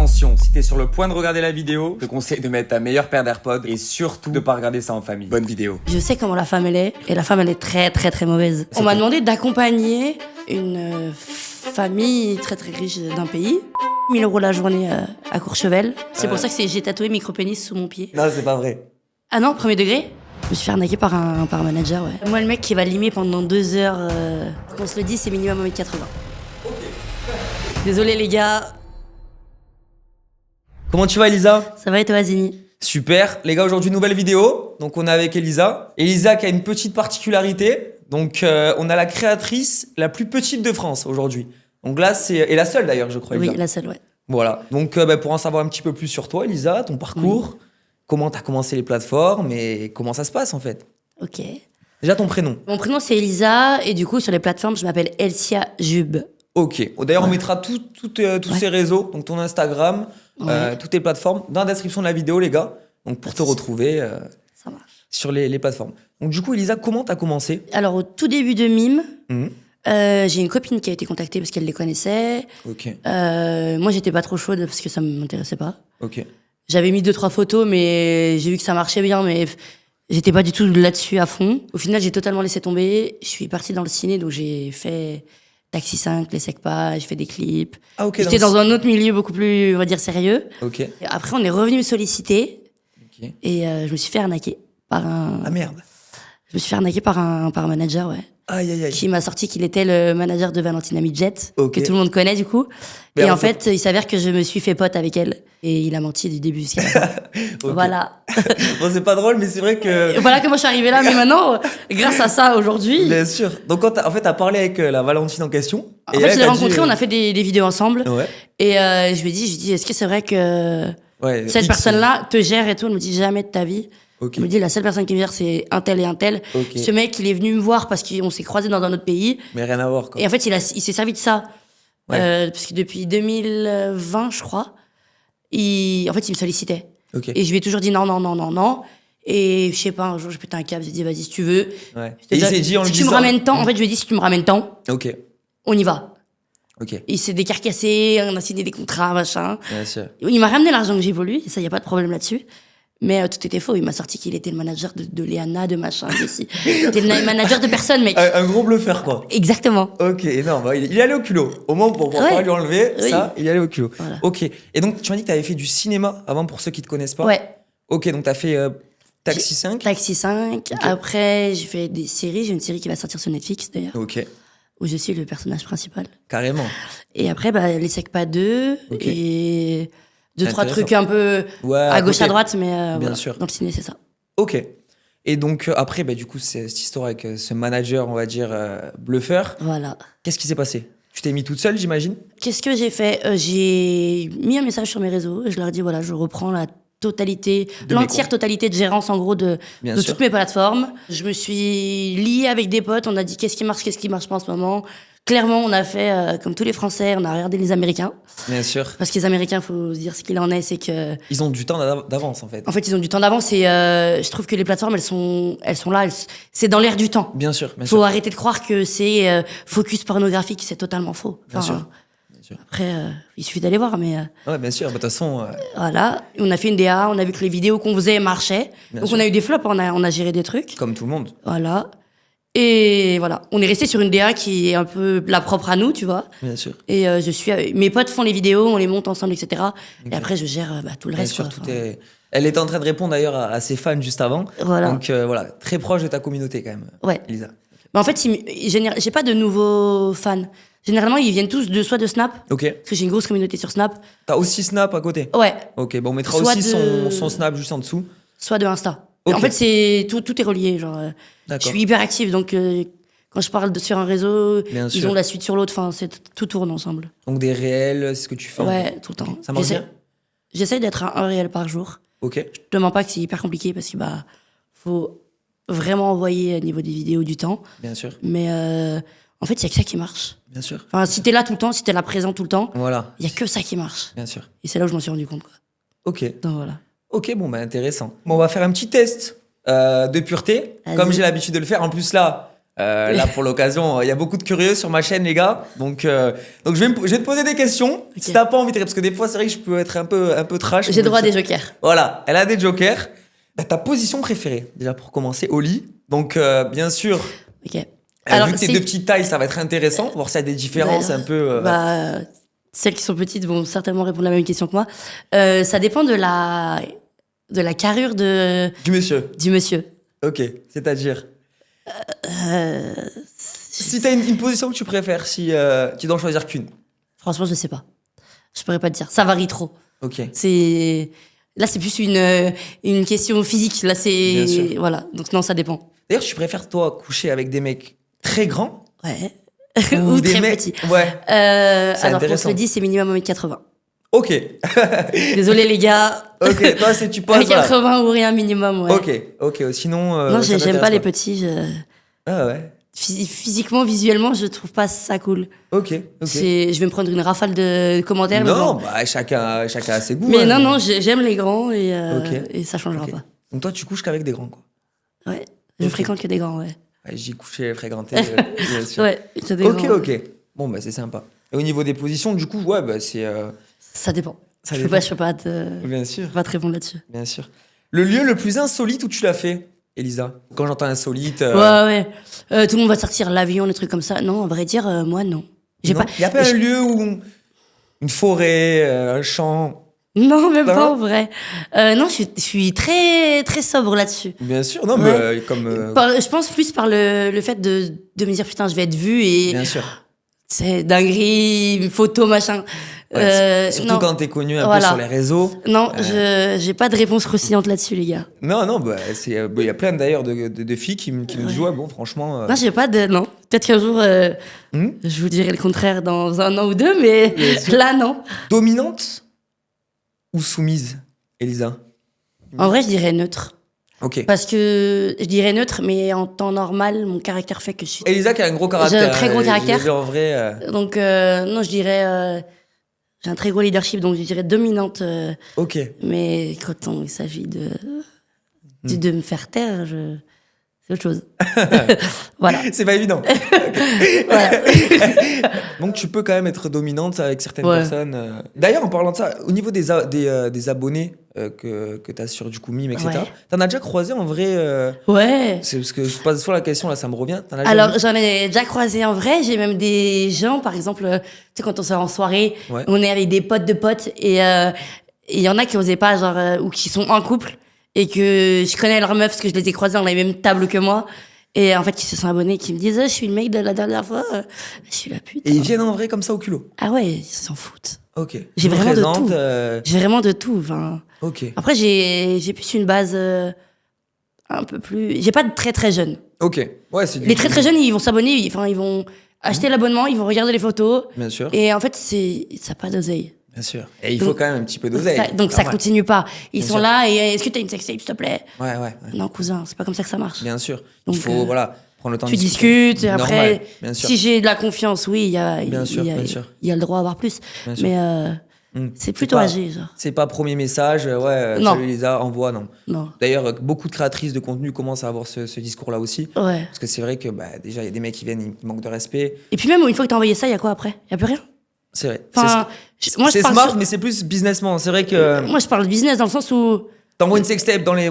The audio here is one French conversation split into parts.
Attention, si t'es sur le point de regarder la vidéo, je te conseille de mettre ta meilleure paire d'AirPods et surtout de pas regarder ça en famille. Bonne vidéo. Je sais comment la femme elle est, et la femme elle est très très très mauvaise. On m'a demandé d'accompagner une famille très très riche d'un pays. 1 000 € la journée à Courchevel. C'est pour ça que j'ai tatoué micro-pénis sous mon pied. Non, c'est pas vrai. Ah non, premier degré. Je me suis fait arnaquer par un manager, ouais. Moi, le mec qui va limer pendant 2 heures, qu'on se le dit, c'est minimum 1m80. Désolé les gars. Comment tu vas, Elisa? Ça va et toi, Zini? Super. Les gars, aujourd'hui, nouvelle vidéo. Donc, on est avec Elisa. Elisa qui a une petite particularité. Donc, on a la créatrice la plus petite de France aujourd'hui. Donc là, et la seule d'ailleurs, je crois, Elisa. Oui, la seule, ouais. Voilà. Donc, pour en savoir un petit peu plus sur toi, Elisa, ton parcours, comment tu as commencé les plateformes et comment ça se passe en fait. Ok. Déjà, ton prénom. Mon prénom, c'est Elisa. Et du coup, sur les plateformes, je m'appelle Elsia Jub. Ok. D'ailleurs, on mettra tous ces réseaux, donc ton Instagram, toutes tes plateformes, dans la description de la vidéo, les gars. Donc, pour te retrouver Ça marche. sur les plateformes. Donc, du coup, Elisa, comment tu as commencé? Alors, au tout début de Mime, j'ai une copine qui a été contactée parce qu'elle les connaissait. Ok. Moi, j'étais pas trop chaude parce que ça m'intéressait pas. Ok. J'avais mis 2-3 photos, mais j'ai vu que ça marchait bien, mais j'étais pas du tout là-dessus à fond. Au final, j'ai totalement laissé tomber. Je suis partie dans le ciné, donc j'ai fait Taxi 5, Les Secpas, j'ai fait des clips. Ah, ok. J'étais dans un autre milieu beaucoup plus, on va dire, sérieux. Ok. Et après, on est revenu me solliciter Ok. et je me suis fait arnaquer par un... Ah merde. Je me suis fait arnaquer par un manager, ouais. Aïe, aïe, aïe. Qui m'a sorti qu'il était le manager de Valentina Midget, Ok. que tout le monde connaît du coup. Mais et en en fait, il s'avère que je me suis fait pote avec elle. Et il a menti du début jusqu'à la fin. Ok. Voilà. Bon, c'est pas drôle, mais c'est vrai que. Et voilà comment je suis arrivée là. Mais maintenant, grâce à ça, aujourd'hui... Bien sûr. Donc, quand t'as parlé avec la Valentine en question. En fait, je l'ai rencontrée, on a fait des vidéos ensemble. Ouais. Et je lui ai dit, est-ce que c'est vrai que Ouais, cette X, personne-là te gère et tout? Elle me dit, jamais de ta vie. Ok. Elle me dit, la seule personne qui me gère, c'est un tel et un tel. Ok. Ce mec, il est venu me voir parce qu'on s'est croisés dans un autre pays. Mais rien à voir, quoi. Et en fait, il s'est servi de ça. Ouais. Parce que depuis 2020, je crois, en fait, il me sollicitait. Ok. Et je lui ai toujours dit non, non, non, non, non. Et je sais pas, un jour, j'ai pété un câble, j'ai dit, vas-y, si tu veux. Ouais. Je te Et il donne- s'est dit en si lui tu me disant- ramènes tant, en fait, je lui ai dit, si tu me ramènes tant, Ok. on y va. Ok. Il s'est décarcassé, on a signé des contrats, machin. Bien sûr. Il m'a ramené l'argent que j'ai voulu, ça, y a pas de problème là-dessus. Mais tout était faux. Il m'a sorti qu'il était le manager de Léana, de machin, ici. Il était le manager de personne, mec. Un gros bluffeur, quoi. Exactement. Ok, non, bah, il est allé au culot. Au moins, pour Ouais. pas lui enlever, Oui. ça, il est allé au culot. Voilà. Ok. Et donc, tu m'as dit que tu avais fait du cinéma avant, pour ceux qui te connaissent pas. Ouais. Ok, donc tu as fait Taxi 5. Taxi 5. Après, j'ai fait des séries. J'ai une série qui va sortir sur Netflix, d'ailleurs, Ok, où je suis le personnage principal. carrément. Et après, Les Secpas 2. Ok. Et 2-3 Intéressant. trucs un peu Ouais, à gauche, côté. à droite, mais Bien voilà. sûr. Dans le ciné, c'est ça. Ok. Et donc, après, du coup, c'est cette histoire avec ce manager, on va dire, bluffeur. Voilà. Qu'est-ce qui s'est passé? Tu t'es mis toute seule, j'imagine? Qu'est-ce que j'ai fait? J'ai mis un message sur mes réseaux et je leur ai dit, voilà, je reprends l'entière totalité de gérance, en gros, de Bien de sûr. toutes mes plateformes. Je me suis liée avec des potes, on a dit qu'est-ce qui marche pas en ce moment. Clairement, on a fait, comme tous les Français, on a regardé les Américains. Bien sûr. Parce que les Américains, faut se dire ce qu'il en est, c'est que... Ils ont du temps d'avance, en fait. En fait, ils ont du temps d'avance et je trouve que les plateformes, elles sont là, c'est dans l'air du temps. Bien sûr, bien Faut sûr. arrêter de croire que c'est focus pornographique, c'est totalement faux. Bien sûr. Bien sûr. Après, il suffit d'aller voir, mais Ouais, bien sûr. De toute façon, voilà. On a fait une DA, on a vu que les vidéos qu'on faisait marchaient. Bien Donc sûr. on a eu des flops, on a géré des trucs. comme tout le monde. Voilà. Et voilà, on est resté sur une DA qui est un peu la propre à nous, tu vois. Bien sûr. Et mes potes font les vidéos, on les monte ensemble, etc. Ok. Et après, je gère tout le Bien reste. sûr, quoi. tout Enfin, est... Elle était en train de répondre d'ailleurs à ses fans juste avant. Voilà. Donc voilà, très proche de ta communauté quand même, Ouais. Elisa. Mais en fait, j'ai pas de nouveaux fans. Généralement, ils viennent tous soit de Snap, Ok. parce que j'ai une grosse communauté sur Snap. T'as aussi Snap à côté? Ouais. Ok, bon, on mettra Soit aussi de- son Snap juste en dessous. Soit de Insta. Ok. En fait, c'est tout est relié. Genre, je D'accord. suis hyper active, donc quand je parle sur un réseau, Bien ils sûr. ont la suite sur l'autre. Enfin, tout tourne ensemble. Donc des réels, c'est ce que tu fais. Ouais, tout le temps. Ça marche J'essaie- bien? J'essaie d'être à un réel par jour. Ok. Je te mens pas que c'est hyper compliqué parce que faut vraiment envoyer au niveau des vidéos du temps. Bien sûr. Mais en fait, il y a que ça qui marche. Bien sûr. Enfin, si t'es là tout le temps, si t'es là présent tout le temps, Voilà. il y a que ça qui marche. Bien sûr. Et c'est là où je m'en suis rendu compte, quoi. Ok. Donc voilà. Ok, bon, intéressant. Bon, on va faire un petit test de pureté, Vas-y. comme j'ai l'habitude de le faire. En plus, là, Là, pour l'occasion, il y a beaucoup de curieux sur ma chaîne, les gars. Donc je vais te poser des questions. Ok. Si t'as pas envie de répondre, parce que des fois, c'est vrai que je peux être un peu trash. J'ai droit à des jokers. Voilà, elle a des jokers. Ta position préférée, déjà pour commencer, au lit. Donc, bien sûr, Ok. vu que t'es de petite taille, ça va être intéressant, voir s'il y a des différences un peu. Bah, celles qui sont petites vont certainement répondre à la même question que moi. Ça dépend de la carrure Du monsieur. du monsieur. Ok, c'est-à-dire. Si t'as une position que tu préfères, si tu dois en choisir qu'une. Franchement, je sais pas. Je pourrais pas te dire. Ça varie trop. Ok. Là, c'est plus une question physique. Là, Bien sûr. voilà. Donc non, ça dépend. D'ailleurs, tu préfères, toi, coucher avec des mecs très grands Ouais. ou Ou des très mecs. petits. Ouais. Alors, qu'on se intéressant. le dit, c'est minimum 1m80. Ok. Désolé, les gars. Ok, toi, tu poses. 1m80 ou rien minimum, ouais. Ok. Sinon. Non, ça j'aime t'intéresse pas les petits. Ah ouais. Physiquement, visuellement, je trouve pas ça cool. Ok. Je vais me prendre une rafale de commentaires. Non, mais bon. bah, chacun a ses goûts. Mais hein. non, j'aime les grands Ok. et ça changera Ok. pas. Donc, toi, tu couches qu'avec des grands, quoi. Ouais. Je Ok. fréquente que des grands, ouais. Ouais, j'y couchais, fréquenté, bien sûr. Ouais, que des Ok. grands. Bon, bah, c'est sympa. Et au niveau des positions, du coup, ouais, bah, c'est. Ça dépend. Ça Je dépend. peux pas te, Bien sûr. pas te répondre là-dessus. Bien sûr. Le lieu le plus insolite où tu l'as fait, Elisa? Quand j'entends insolite. Ouais. Tout le monde va sortir l'avion, des trucs comme ça. Non, à vrai dire, moi, non. Il n'y a pas un lieu où. Une forêt, un champ. Non, même Non. pas en vrai. Non, je suis très, très sobre là-dessus. Bien sûr. Non, Ouais. mais comme. Je pense plus par le fait de me dire, putain, je vais être vue et Bien sûr. c'est dinguerie, photo, machin. Ouais, surtout non. quand t'es connu un Voilà. peu sur les réseaux. Non, j'ai pas de réponse croustillante là-dessus, les gars. Non, bah, il y a plein d'ailleurs de filles qui me disent, ouais, bon, franchement. Non, j'ai pas de. Non. Peut-être qu'un jour, je vous dirai le contraire dans 1 an ou 2, mais Bien sûr. là, non. Dominante ou soumise, Elisa? En vrai, je dirais neutre. Ok. Parce que je dirais neutre, mais en temps normal, mon caractère fait que je suis. Elisa qui a un gros caractère. J'ai un très gros hein, caractère. je l'ai vu en vrai. Donc, non, je dirais. J'ai un très gros leadership, donc je dirais dominante. Ok. Mais quand il s'agit de me faire taire, c'est autre chose. Voilà. C'est pas évident. Voilà. Donc tu peux quand même être dominante avec certaines Ouais. personnes. D'ailleurs, en parlant de ça, au niveau des abonnés que tu as sur du coup Mime, etc., Ouais. t'en as déjà croisé en vrai Ouais. C'est parce que je passe sur la question là, ça me revient. T'en as déjà Alors, vu j'en ai déjà croisé en vrai. J'ai même des gens, par exemple, tu sais, quand on sort en soirée, Ouais. on est avec des potes de potes et il y en a qui osaient pas, genre, ou qui sont en couple et que je connais leurs meufs parce que je les ai croisés dans la même table que moi. Et en fait, qui se sont abonnés, qui me disent, je suis le mec de la dernière fois. Je suis la pute. Et ils viennent en vrai comme ça au culot. Ah ouais, ils s'en foutent. Ok. J'ai Je me vraiment de présente, tout. J'ai vraiment de tout. Enfin. Ok. Après, j'ai plus une base un peu plus. J'ai pas de très très jeunes. Ok. Ouais, c'est du Les très très jeunes, ils vont s'abonner, ils vont acheter l'abonnement, ils vont regarder les photos. Bien sûr. Et en fait, ça n'a pas d'oseille. Bien sûr. Et il faut Donc- quand même un petit peu d'oseille. Donc ça Normal. continue pas. Ils Bien sont sûr. là et est-ce que t'as une sextape, s'il te plaît? Ouais. Non, cousin, c'est pas comme ça que ça marche. Bien sûr. Donc, il faut voilà, prendre le temps Tu de discutes et Normal, après, bien sûr. si j'ai de la confiance, oui, il y a Bien sûr. il y a le droit à avoir plus. Bien sûr. Mais c'est plutôt pas- âgé, genre. C'est pas premier message, ouais, Non. salut Lisa, envoie, non. Non. D'ailleurs, beaucoup de créatrices de contenu commencent à avoir ce discours-là aussi. Ouais. Parce que c'est vrai que déjà, il y a des mecs qui viennent, ils manquent de respect. Et puis même, une fois que t'as envoyé ça, il y a quoi après? Il y a plus rien? C'est vrai. Enfin, moi, je c'est parle smart, sur- mais c'est plus businessman. C'est vrai que Moi, je parle business dans le sens où t'envoies une sextape dans les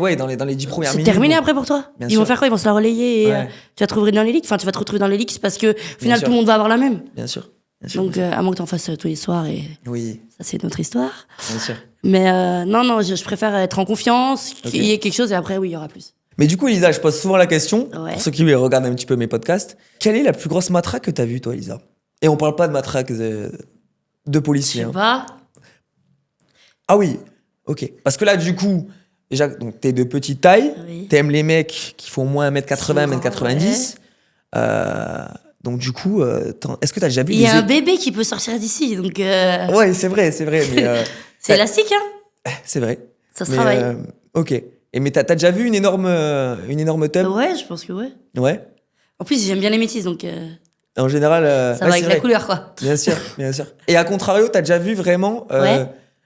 10 premières c'est minutes. terminé bon. après pour toi. Bien Ils vont sûr. faire quoi? Ils vont se la relayer et Ouais. tu vas te retrouver dans les leaks. Enfin, tu vas te retrouver dans les leaks parce que au final, sûr. tout le monde va avoir la même. Bien sûr. Bien sûr. Donc, à moins que t'en fasses tous les soirs et Oui, ça, c'est notre histoire. bien sûr. Mais non, je préfère être en confiance, qu'il Ok. y ait quelque chose et après, oui, il y aura plus. Mais du coup, Elisa, je pose souvent la question, Ouais. pour ceux qui regardent un petit peu mes podcasts, quelle est la plus grosse matraque que t'as vue, toi, Elisa? Et on parle pas de matraque de Je policier. sais hein. pas. Ah oui, ok. Parce que là, du coup, déjà, donc, t'es de petite taille, Oui. t'aimes les mecs qui font moins 1m80, Qui sont 1m90. Donc, du coup, est-ce que t'as déjà vu Il y a un des... bébé qui peut sortir d'ici, donc Ouais, c'est vrai, mais... c'est élastique, hein. c'est vrai. Ça se Mais, travaille. ok. Mais t'as déjà vu une énorme tub? Ouais, je pense que ouais. Ouais. En plus, j'aime bien les métis, donc En général... ça ouais, va c'est avec la vrai. couleur, quoi. Bien sûr, bien sûr. Et à contrario, t'as déjà vu vraiment... Ouais.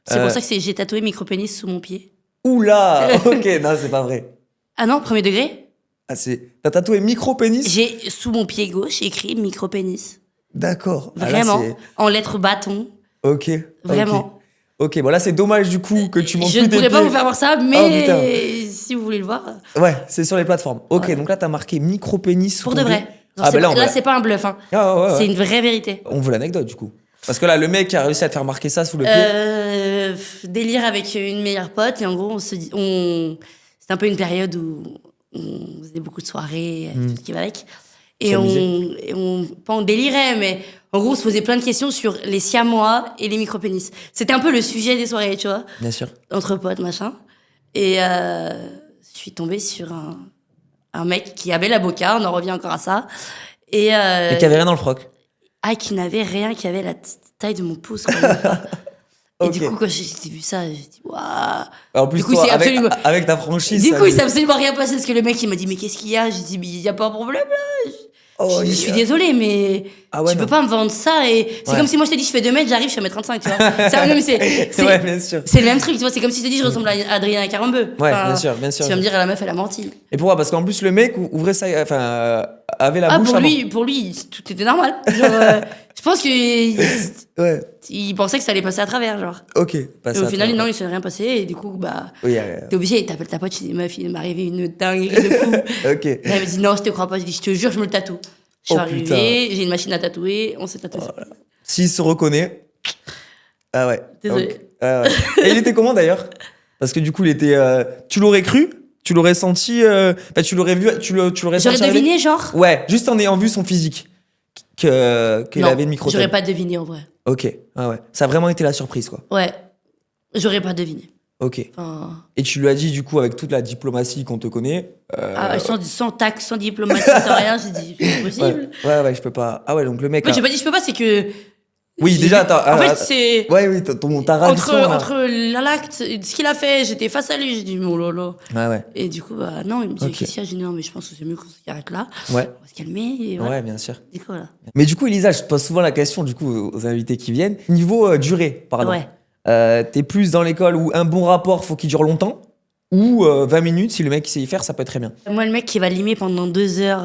C'est euh, pour ça que j'ai tatoué micro-pénis sous mon pied. Oula. Ok, non, c'est pas vrai. Ah non, premier degré? Ah, t'as tatoué micro-pénis? J'ai, sous mon pied gauche, écrit micro-pénis. D'accord. Vraiment. Ah, là, en lettres bâton. ok. Vraiment. Ok, bon là c'est dommage du coup que tu montres Je plus ne tes pourrais pas pieds. vous faire voir ça, Oh, mais putain. si vous voulez le voir. Ouais, c'est sur les plateformes. Ok, Voilà. donc là t'as marqué micro-pénis. Pour de vrai. Genre, Ah, bah là, là, c'est pas un bluff. Hein. C'est une vraie vérité. On veut l'anecdote du coup. Parce que là, le mec a réussi à te faire marquer ça sous le pied. Délire avec une meilleure pote, et en gros, c'était un peu une période où on faisait beaucoup de soirées, tout ce qui va avec. Et pas on délirait, mais en gros, on se posait plein de questions sur les siamois et les micro-pénis. C'était un peu le sujet des soirées, tu vois. Bien sûr. Entre potes, machin. Et je suis tombée sur un mec qui avait la boca, on en revient encore à ça. Et qui avait rien dans le froc. Ah, qui n'avait rien, qui avait la taille de mon pouce. Et du coup, quand j'ai vu ça, j'ai dit, waouh. En plus, du coup, toi, c'est absolument... avec ta franchise. Du coup, il s'est absolument rien passé parce que le mec, il m'a dit, mais qu'est-ce qu'il y a? J'ai dit, mais il n'y a pas de problème là. Je suis désolée, mais tu peux pas me vendre ça. Et c'est comme si moi je t'ai dit, je fais 2 mètres, j'arrive, je fais 1m35, tu vois. Ouais, bien sûr. C'est le même truc, tu vois. C'est comme si je te dis, je ressemble à Adrien Carambeu. Ouais, bien sûr, bien sûr. Tu vas me dire, la meuf, elle a menti. Et pourquoi? Parce qu'en plus, le mec ouvrait ça, avait la bouche. Pour lui, tout était normal. Genre, je pense qu'il il pensait que ça allait passer à travers, genre. Ok. Et au final, non, il s'est rien passé. Et du coup, bah, t'es obligé, t'appelles ta pote, tu dis, meuf, il m'est arrivé une dinguerie de fou. Ok. Et elle me dit, non, je te crois pas. Je dis, je te jure, je me le tatoue. Je suis arrivée, j'ai une machine à tatouer, on s'est tatoué. Voilà. S'il se reconnaît. Ah ouais. Désolé. Ah ouais. Et il était comment d'ailleurs? Parce que du coup, il était. Tu l'aurais cru? Tu l'aurais senti? Tu l'aurais vu? Tu l'aurais senti? J'aurais deviné, genre? Ouais, juste en ayant vu son physique. Qu'il avait le micro. J'aurais pas deviné en vrai. Ok. Ah ouais. Ça a vraiment été la surprise, quoi. Ouais. J'aurais pas deviné. Ok. Enfin... Et tu lui as dit, du coup, avec toute la diplomatie qu'on te connaît. Sans tact, sans diplomatie, sans rien, j'ai dit, c'est possible. Ouais, je peux pas. Ah ouais, donc le mec. J'ai pas dit, je peux pas, c'est que. Oui, déjà, en fait, c'est. Ouais, oui, ta réaction. Entre l'acte, ce qu'il a fait, j'étais face à lui, j'ai dit, oh là là. Ouais. Et du coup, bah, non, il me dit, qu'est-ce qu'il y a? J'ai dit, non, mais je pense que c'est mieux qu'on s'arrête là. Ouais. On va se calmer. Et voilà. Ouais, bien sûr. Du coup, là. Mais du coup, Elisa, je pose souvent la question, du coup, aux invités qui viennent. Niveau durée, pardon. Ouais. T'es plus dans l'école où un bon rapport, faut qu'il dure longtemps, ou 20 minutes, si le mec sait y faire, ça peut être très bien. Moi, le mec qui va limer pendant 2 heures,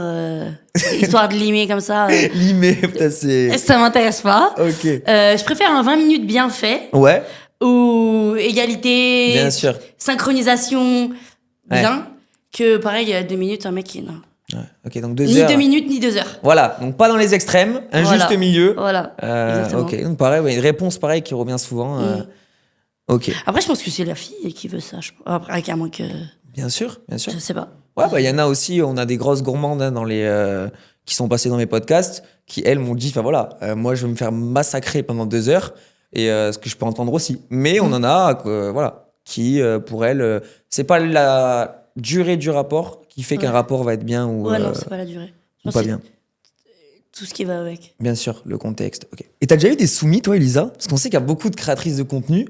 histoire de limer comme ça. Limer, putain, c'est. Ça m'intéresse pas. Ok. Je préfère un 20 minutes bien fait. Ouais. Ou égalité. Bien sûr. Synchronisation. Bien. Que pareil, 2 minutes, un mec qui. Non. Ouais. Ok, donc 2 ni heures. Ni 2 minutes, ni 2 heures. Voilà, donc pas dans les extrêmes, un juste milieu. Voilà. Ok, donc pareil, une réponse pareille qui revient souvent. Ok. Après, je pense que c'est la fille qui veut ça. Après, à moins que. Bien sûr. Je sais pas. Ouais, bah, il y en a aussi, on a des grosses gourmandes dans qui sont passées dans mes podcasts, qui elles m'ont dit, enfin voilà, moi je vais me faire massacrer pendant 2 heures, et ce que je peux entendre aussi. Mais on en a, voilà, qui pour elles, c'est pas la durée du rapport qui fait qu'un rapport va être bien ou. Ouais, non, c'est pas la durée. Ou pas bien. Tout ce qui va avec. Bien sûr, le contexte. Ok. Et t'as déjà eu des soumis, toi, Elisa? Parce qu'on sait qu'il y a beaucoup de créatrices de contenu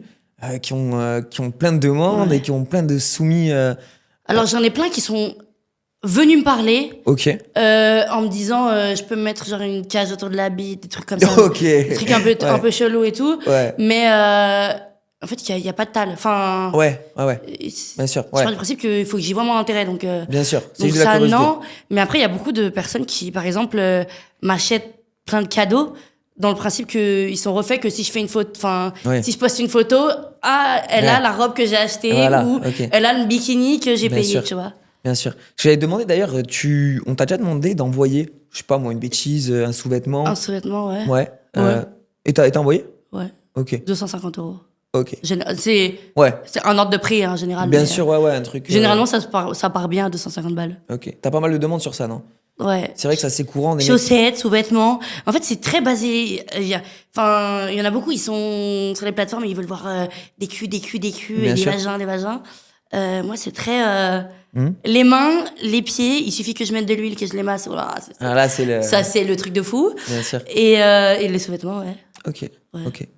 qui ont plein de demandes et qui ont plein de soumis. Alors, j'en ai plein qui sont venus me parler. Ok. En me disant, je peux me mettre genre une cage autour de la bite, des trucs comme ça. Ok. Des trucs un peu chelous et tout. Ouais. Mais en fait, il n'y a pas de tal. Enfin, ouais. Bien sûr. Je pars du principe qu'il faut que j'y vois mon intérêt. Donc, bien sûr. C'est donc ça, non. Mais après, il y a beaucoup de personnes qui, par exemple, m'achètent plein de cadeaux dans le principe qu'ils sont refaits que si je fais une photo, enfin, si je poste une photo, elle a la robe que j'ai achetée ou elle a le bikini que j'ai payé, tu vois. Bien sûr. Je t'avais demandé d'ailleurs, on t'a déjà demandé d'envoyer, je sais pas moi, une bêtise, un sous-vêtement. Un sous-vêtement, ouais. Ouais. Et t'as envoyé? Ouais. Ok. 250 €. Ok. C'est un ordre de prix, en général. Bien sûr, ouais, un truc. Généralement, ça part bien à 250 balles. Ok. T'as pas mal de demandes sur ça, non? Ouais. C'est vrai que ça, c'est courant. Chaussettes, sous-vêtements. En fait, c'est très basé. Il y en a beaucoup, ils sont sur les plateformes et ils veulent voir des culs, et des vagins. Moi, c'est très. Les mains, les pieds, il suffit que je mette de l'huile, que je les masse. Voilà, là, c'est ça, c'est le truc de fou. Bien sûr. Et les sous-vêtements, ouais. Ok. Ok.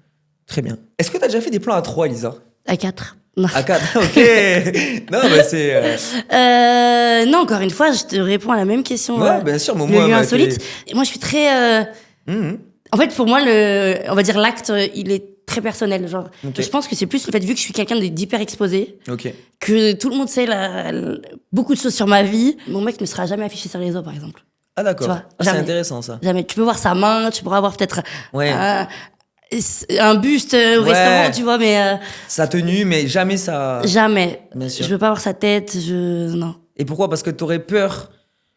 Très bien. Est-ce que t'as déjà fait des plans à 3, Elisa? À 4. À 4, ok. Non, mais c'est. Non, encore une fois, je te réponds à la même question. Ouais, bien sûr, mais le lieu insolite. Et moi, je suis très. En fait, pour moi, on va dire l'acte, il est très personnel. Genre, Ok. je pense que c'est plus le fait, vu que je suis quelqu'un d'hyper exposé, Ok. que tout le monde sait beaucoup de choses sur ma vie. Mon mec ne sera jamais affiché sur les réseaux, par exemple. Ah, d'accord. Tu vois, Ah, c'est jamais. intéressant, ça. Jamais. Tu peux voir sa main, tu pourras voir peut-être Ouais. un buste au Ouais. restaurant, tu vois, mais Sa tenue, mais jamais ça. jamais. Bien sûr. Je veux pas voir sa tête, non. Et pourquoi? Parce que t'aurais peur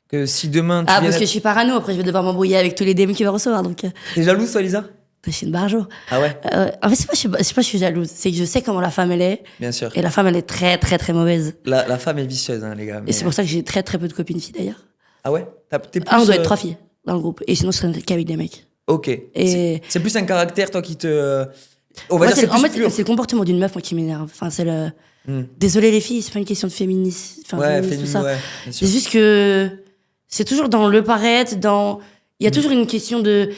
que si demain tu Ah, viens parce que je suis parano, après je vais devoir m'embrouiller avec tous les DM qu'il va recevoir, donc T'es jalouse, toi, Lisa? je suis une barjo. Ah ouais? En fait, c'est pas que je suis jalouse, c'est que je sais comment la femme elle est, Bien sûr. et la femme elle est très très très mauvaise. La femme est vicieuse, hein, les gars. Et mais- c'est pour ça que j'ai très très peu de copines filles d'ailleurs. Ah ouais? T'es plus, Ah, on doit être 3 filles dans le groupe, et sinon je serais qu'avec des mecs. Ok. Et- C'est plus un caractère, toi, qui te. On va Moi, dire c'est en plus fait, pur. c'est le comportement d'une meuf moi qui m'énerve. Enfin, c'est le. Hmm. Désolée les filles, c'est pas une question de féminisme, enfin, Ouais, féminisme, tout ça. ouais, bien sûr. C'est juste que c'est toujours dans le paraître, il y a toujours une question de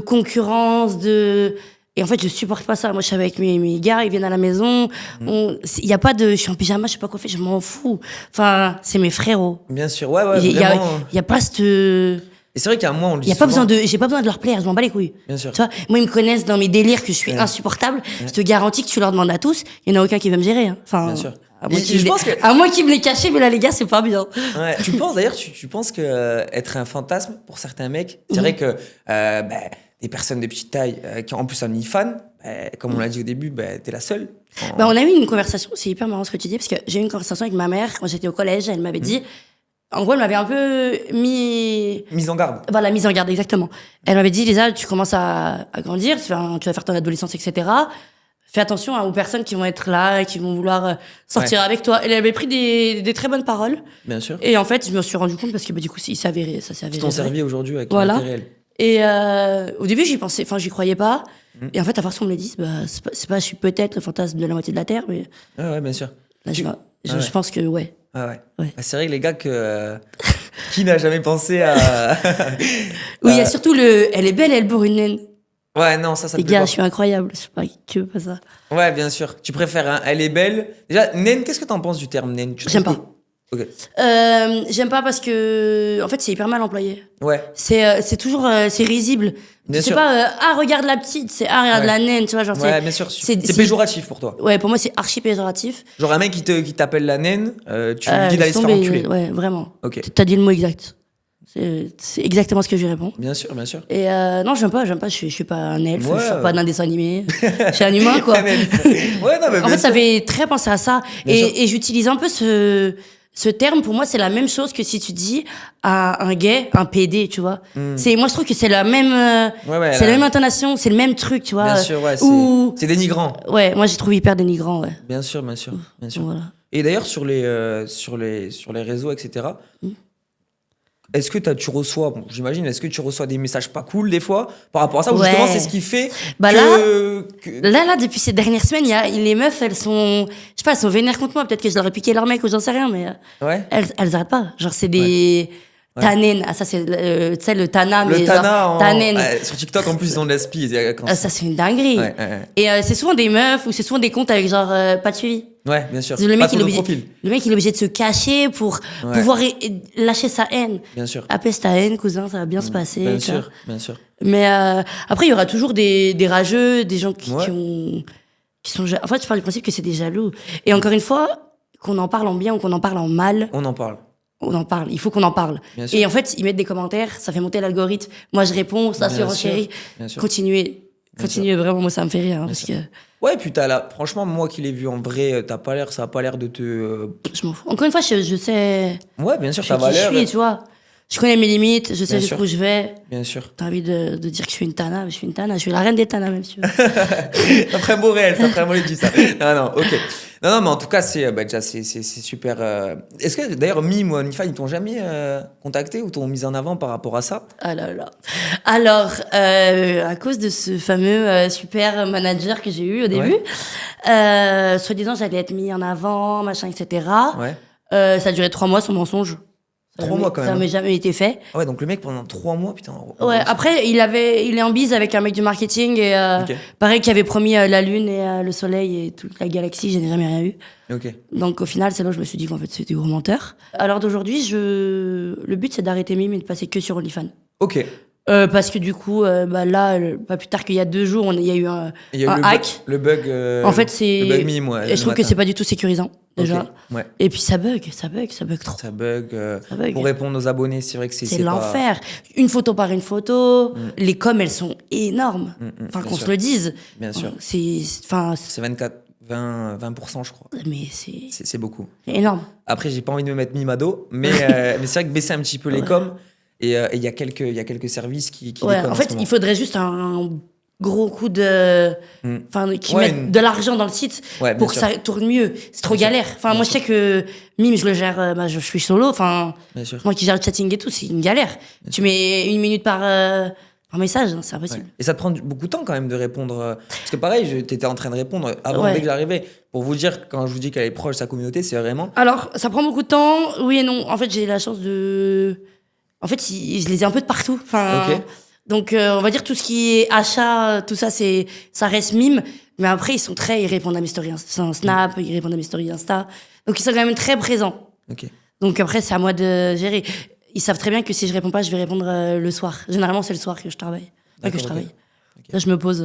concurrence, et en fait, je supporte pas ça. Moi, je suis avec mes gars, ils viennent à la maison. Il y a pas de, je suis en pyjama, je sais pas quoi faire, je m'en fous. Enfin, c'est mes frérots. Bien sûr, ouais, ouais, Il y a, vraiment. il y a pas cette, Et c'est vrai qu'à un moment, on le il dit y a pas souvent. j'ai pas besoin de leur plaire, je m'en bats les couilles. Bien sûr. Tu vois, moi, ils me connaissent dans mes délires que je suis Ouais. insupportable. Je te garantis que tu leur demandes à tous, il y en a aucun qui va me gérer, hein. Enfin. Bien sûr. À moins Et qu'ils je me pense les- que- à moins qu'ils me les cachent, mais là, les gars, c'est pas bien. Ouais. Tu penses d'ailleurs, tu penses que être un fantasme pour certains mecs, c'est vrai que des personnes de petite taille qui ont en plus un e-fan, comme on l'a dit au début, t'es la seule. Bah, on a eu une conversation, c'est hyper marrant ce que tu dis, parce que j'ai eu une conversation avec ma mère quand j'étais au collège, elle m'avait dit, en gros, elle m'avait un peu Mise en garde. voilà, mise en garde, exactement. Elle m'avait dit, Lisa, tu commences à grandir, tu vas faire ton adolescence, etc. Fais attention aux personnes qui vont être là, qui vont vouloir sortir avec toi. Elle avait pris des très bonnes paroles. Bien sûr. Et en fait, je me suis rendu compte parce que du coup, ça s'est avéré. Qui t'ont servi aujourd'hui avec Voilà. ton matériel. Et au début, j'y pensais, enfin, j'y croyais pas. Et en fait, à force qu'on me le dise, c'est pas, je suis peut-être le fantasme de la moitié de la Terre, mais Ouais, bien sûr. là, je ouais. pense que, ouais. Ah ouais. Ouais. C'est vrai que les gars qui n'a jamais pensé à. Oui, il y a surtout elle est belle, elle bourre une naine. Ouais, non, ça Les te plaît gars, pas. je suis incroyable. Je sais pas qui veut pas ça. Ouais, bien sûr. Tu préfères un elle est belle. Déjà, naine, qu'est-ce que t'en penses du terme naine? Tu J'aime trouves pas. que- Ok. J'aime pas parce que, en fait, c'est hyper mal employé. Ouais. C'est toujours, c'est risible. Bien C'est sûr. pas, ah, regarde la petite, c'est, ah, regarde Ouais. la naine, tu vois, genre, Ouais, bien sûr. c'est- C'est péjoratif pour toi. ouais, pour moi, c'est archi péjoratif. Genre un mec qui t'appelle la naine, tu lui dis d'aller Laisse se faire tomber, enculer. ouais, vraiment. Ok. T'as dit le mot exact. C'est exactement ce que je lui réponds. Bien sûr, bien sûr. Et non, j'aime pas, je suis pas un elfe, Ouais. je suis pas d'un dessin animé. Je suis un humain, quoi. Ouais, non, mais En bien fait, ça sûr. fait très penser à ça. Bien sûr. Et j'utilise un peu ce terme. Pour moi, c'est la même chose que si tu dis à un gay, un PD, tu vois. Moi, je trouve que c'est la même, Ouais, c'est la même intonation, c'est le même truc, tu vois. Bien sûr, ouais. Ou, C'est dénigrant. ouais, moi, j'ai trouvé hyper dénigrant, ouais. Bien sûr, bien sûr. Bien sûr. Voilà. Et d'ailleurs, sur les réseaux, etc., est-ce que tu reçois, bon, j'imagine, est-ce que tu reçois des messages pas cool des fois par rapport à ça, ou Ouais. justement c'est ce qui fait Bah que... Là, depuis ces dernières semaines, les meufs, elles sont, je sais pas, elles sont vénères contre moi. Peut-être que je leur ai piqué leur mec ou j'en sais rien, mais Ouais. elles arrêtent pas. Genre, c'est des tanen. Ah, ça, c'est, tu sais, le tana, mais Le Tana, genre, tanen. sur TikTok, en plus, ils ont de l'aspi. Ah, ça, c'est une dinguerie. Ouais, ouais. Et c'est souvent des meufs ou c'est souvent des comptes avec genre pas de suivi. Ouais, bien sûr. Le Pas mec, de il est photo de obligé, profil. le mec, il est obligé de se cacher pour Ouais. pouvoir lâcher sa haine. Bien sûr. Apaise ta haine, cousin, ça va bien se passer. Bien tu vois. sûr, bien sûr. Mais après, il y aura toujours des rageux, des gens qui Ouais. sont. En fait, je parle du principe que c'est des jaloux. Et encore une fois, qu'on en parle en bien ou qu'on en parle en mal, On en parle. on en parle. Il faut qu'on en parle. Bien sûr. Et en fait, ils mettent des commentaires, ça fait monter l'algorithme. Moi, je réponds, ça Bien surenchérit. sûr, bien sûr. Continuez. Bien Continuez, vraiment, moi, ça me fait rire. Hein, parce que Ouais, puis franchement, moi qui l'ai vu en vrai, ça a pas l'air de te. je m'en fous. Encore une fois, je sais. Ouais, bien sûr, Je ta sais qui je valeur. suis, tu vois. Je connais mes limites, je sais Bien jusqu'où sûr. je vais. Bien sûr. T'as envie de dire que je suis une tana, mais je suis une tana. Je suis la reine des tanas, même si tu veux. Ça ferait beau réel, ça ferait beau dit ça. Non, ok. Non, mais en tout cas, déjà, c'est super. Est-ce que d'ailleurs, Mime ou Onlyfans, ils t'ont jamais contacté ou t'ont mis en avant par rapport à ça? Ah là là. Alors, à cause de ce fameux super manager que j'ai eu au début, soi-disant, j'allais être mis en avant, machin, etc. Ouais. Ça a duré 3 mois, son mensonge. 3 mois, quand même. Ça n'a jamais été fait. Ah ouais, donc le mec, pendant 3 mois, putain. Ouais, après, il est en bise avec un mec du marketing et Ok. pareil, qui avait promis la lune et le soleil et toute la galaxie, je n'ai jamais rien eu. Ok. Donc au final, c'est là où je me suis dit qu'en fait, c'était gros menteur. Alors d'aujourd'hui, le but, c'est d'arrêter Mime et de passer que sur OnlyFans. Ok. Parce que du coup, là, pas plus tard qu'il y a 2 jours, il y a eu un hack. Le bug. En fait, c'est. Le bug mime, ouais. Et je trouve que c'est pas du tout sécurisant, déjà. Ok, ouais. Et puis ça bug trop. Ça bug. Ça bug. Pour répondre aux abonnés, c'est vrai que C'est l'enfer. Une photo par une photo. Les coms, elles sont énormes. Enfin, qu'on se le dise. Bien sûr. C'est 20%, je crois. Mais C'est beaucoup. c'est énorme. Après, j'ai pas envie de me mettre mimado, mais c'est vrai que baisser un petit peu les coms, et il y a quelques services qui déconnent En fait, ce il moment. faudrait juste un gros coup de. Enfin, qui mettent de l'argent dans le site Ouais, pour que bien ça tourne mieux. C'est trop Bien galère. Enfin, moi, je sais que Mime, je le gère, je suis solo. Enfin, Bien sûr. moi qui gère le chatting et tout, c'est une galère. Tu mets 1 minute par message, hein, c'est impossible. Ouais. Et ça te prend beaucoup de temps quand même de répondre. Parce que pareil, t'étais en train de répondre avant, Ouais. dès que j'arrivais. Pour vous dire, quand je vous dis qu'elle est proche de sa communauté, c'est vraiment. Alors, ça prend beaucoup de temps, oui et non. En fait, j'ai la chance de. En fait, je les ai un peu de partout. Enfin, Ok. donc, on va dire tout ce qui est achat, tout ça, ça reste Mime. Mais après, ils répondent à mes stories Snap, ils répondent à mes stories Insta. Donc, ils sont quand même très présents. Ok. Donc, après, c'est à moi de gérer. Ils savent très bien que si je réponds pas, je vais répondre le soir. Généralement, c'est le soir que je travaille. Pas que je D'accord, travaille. ok. Là, je me pose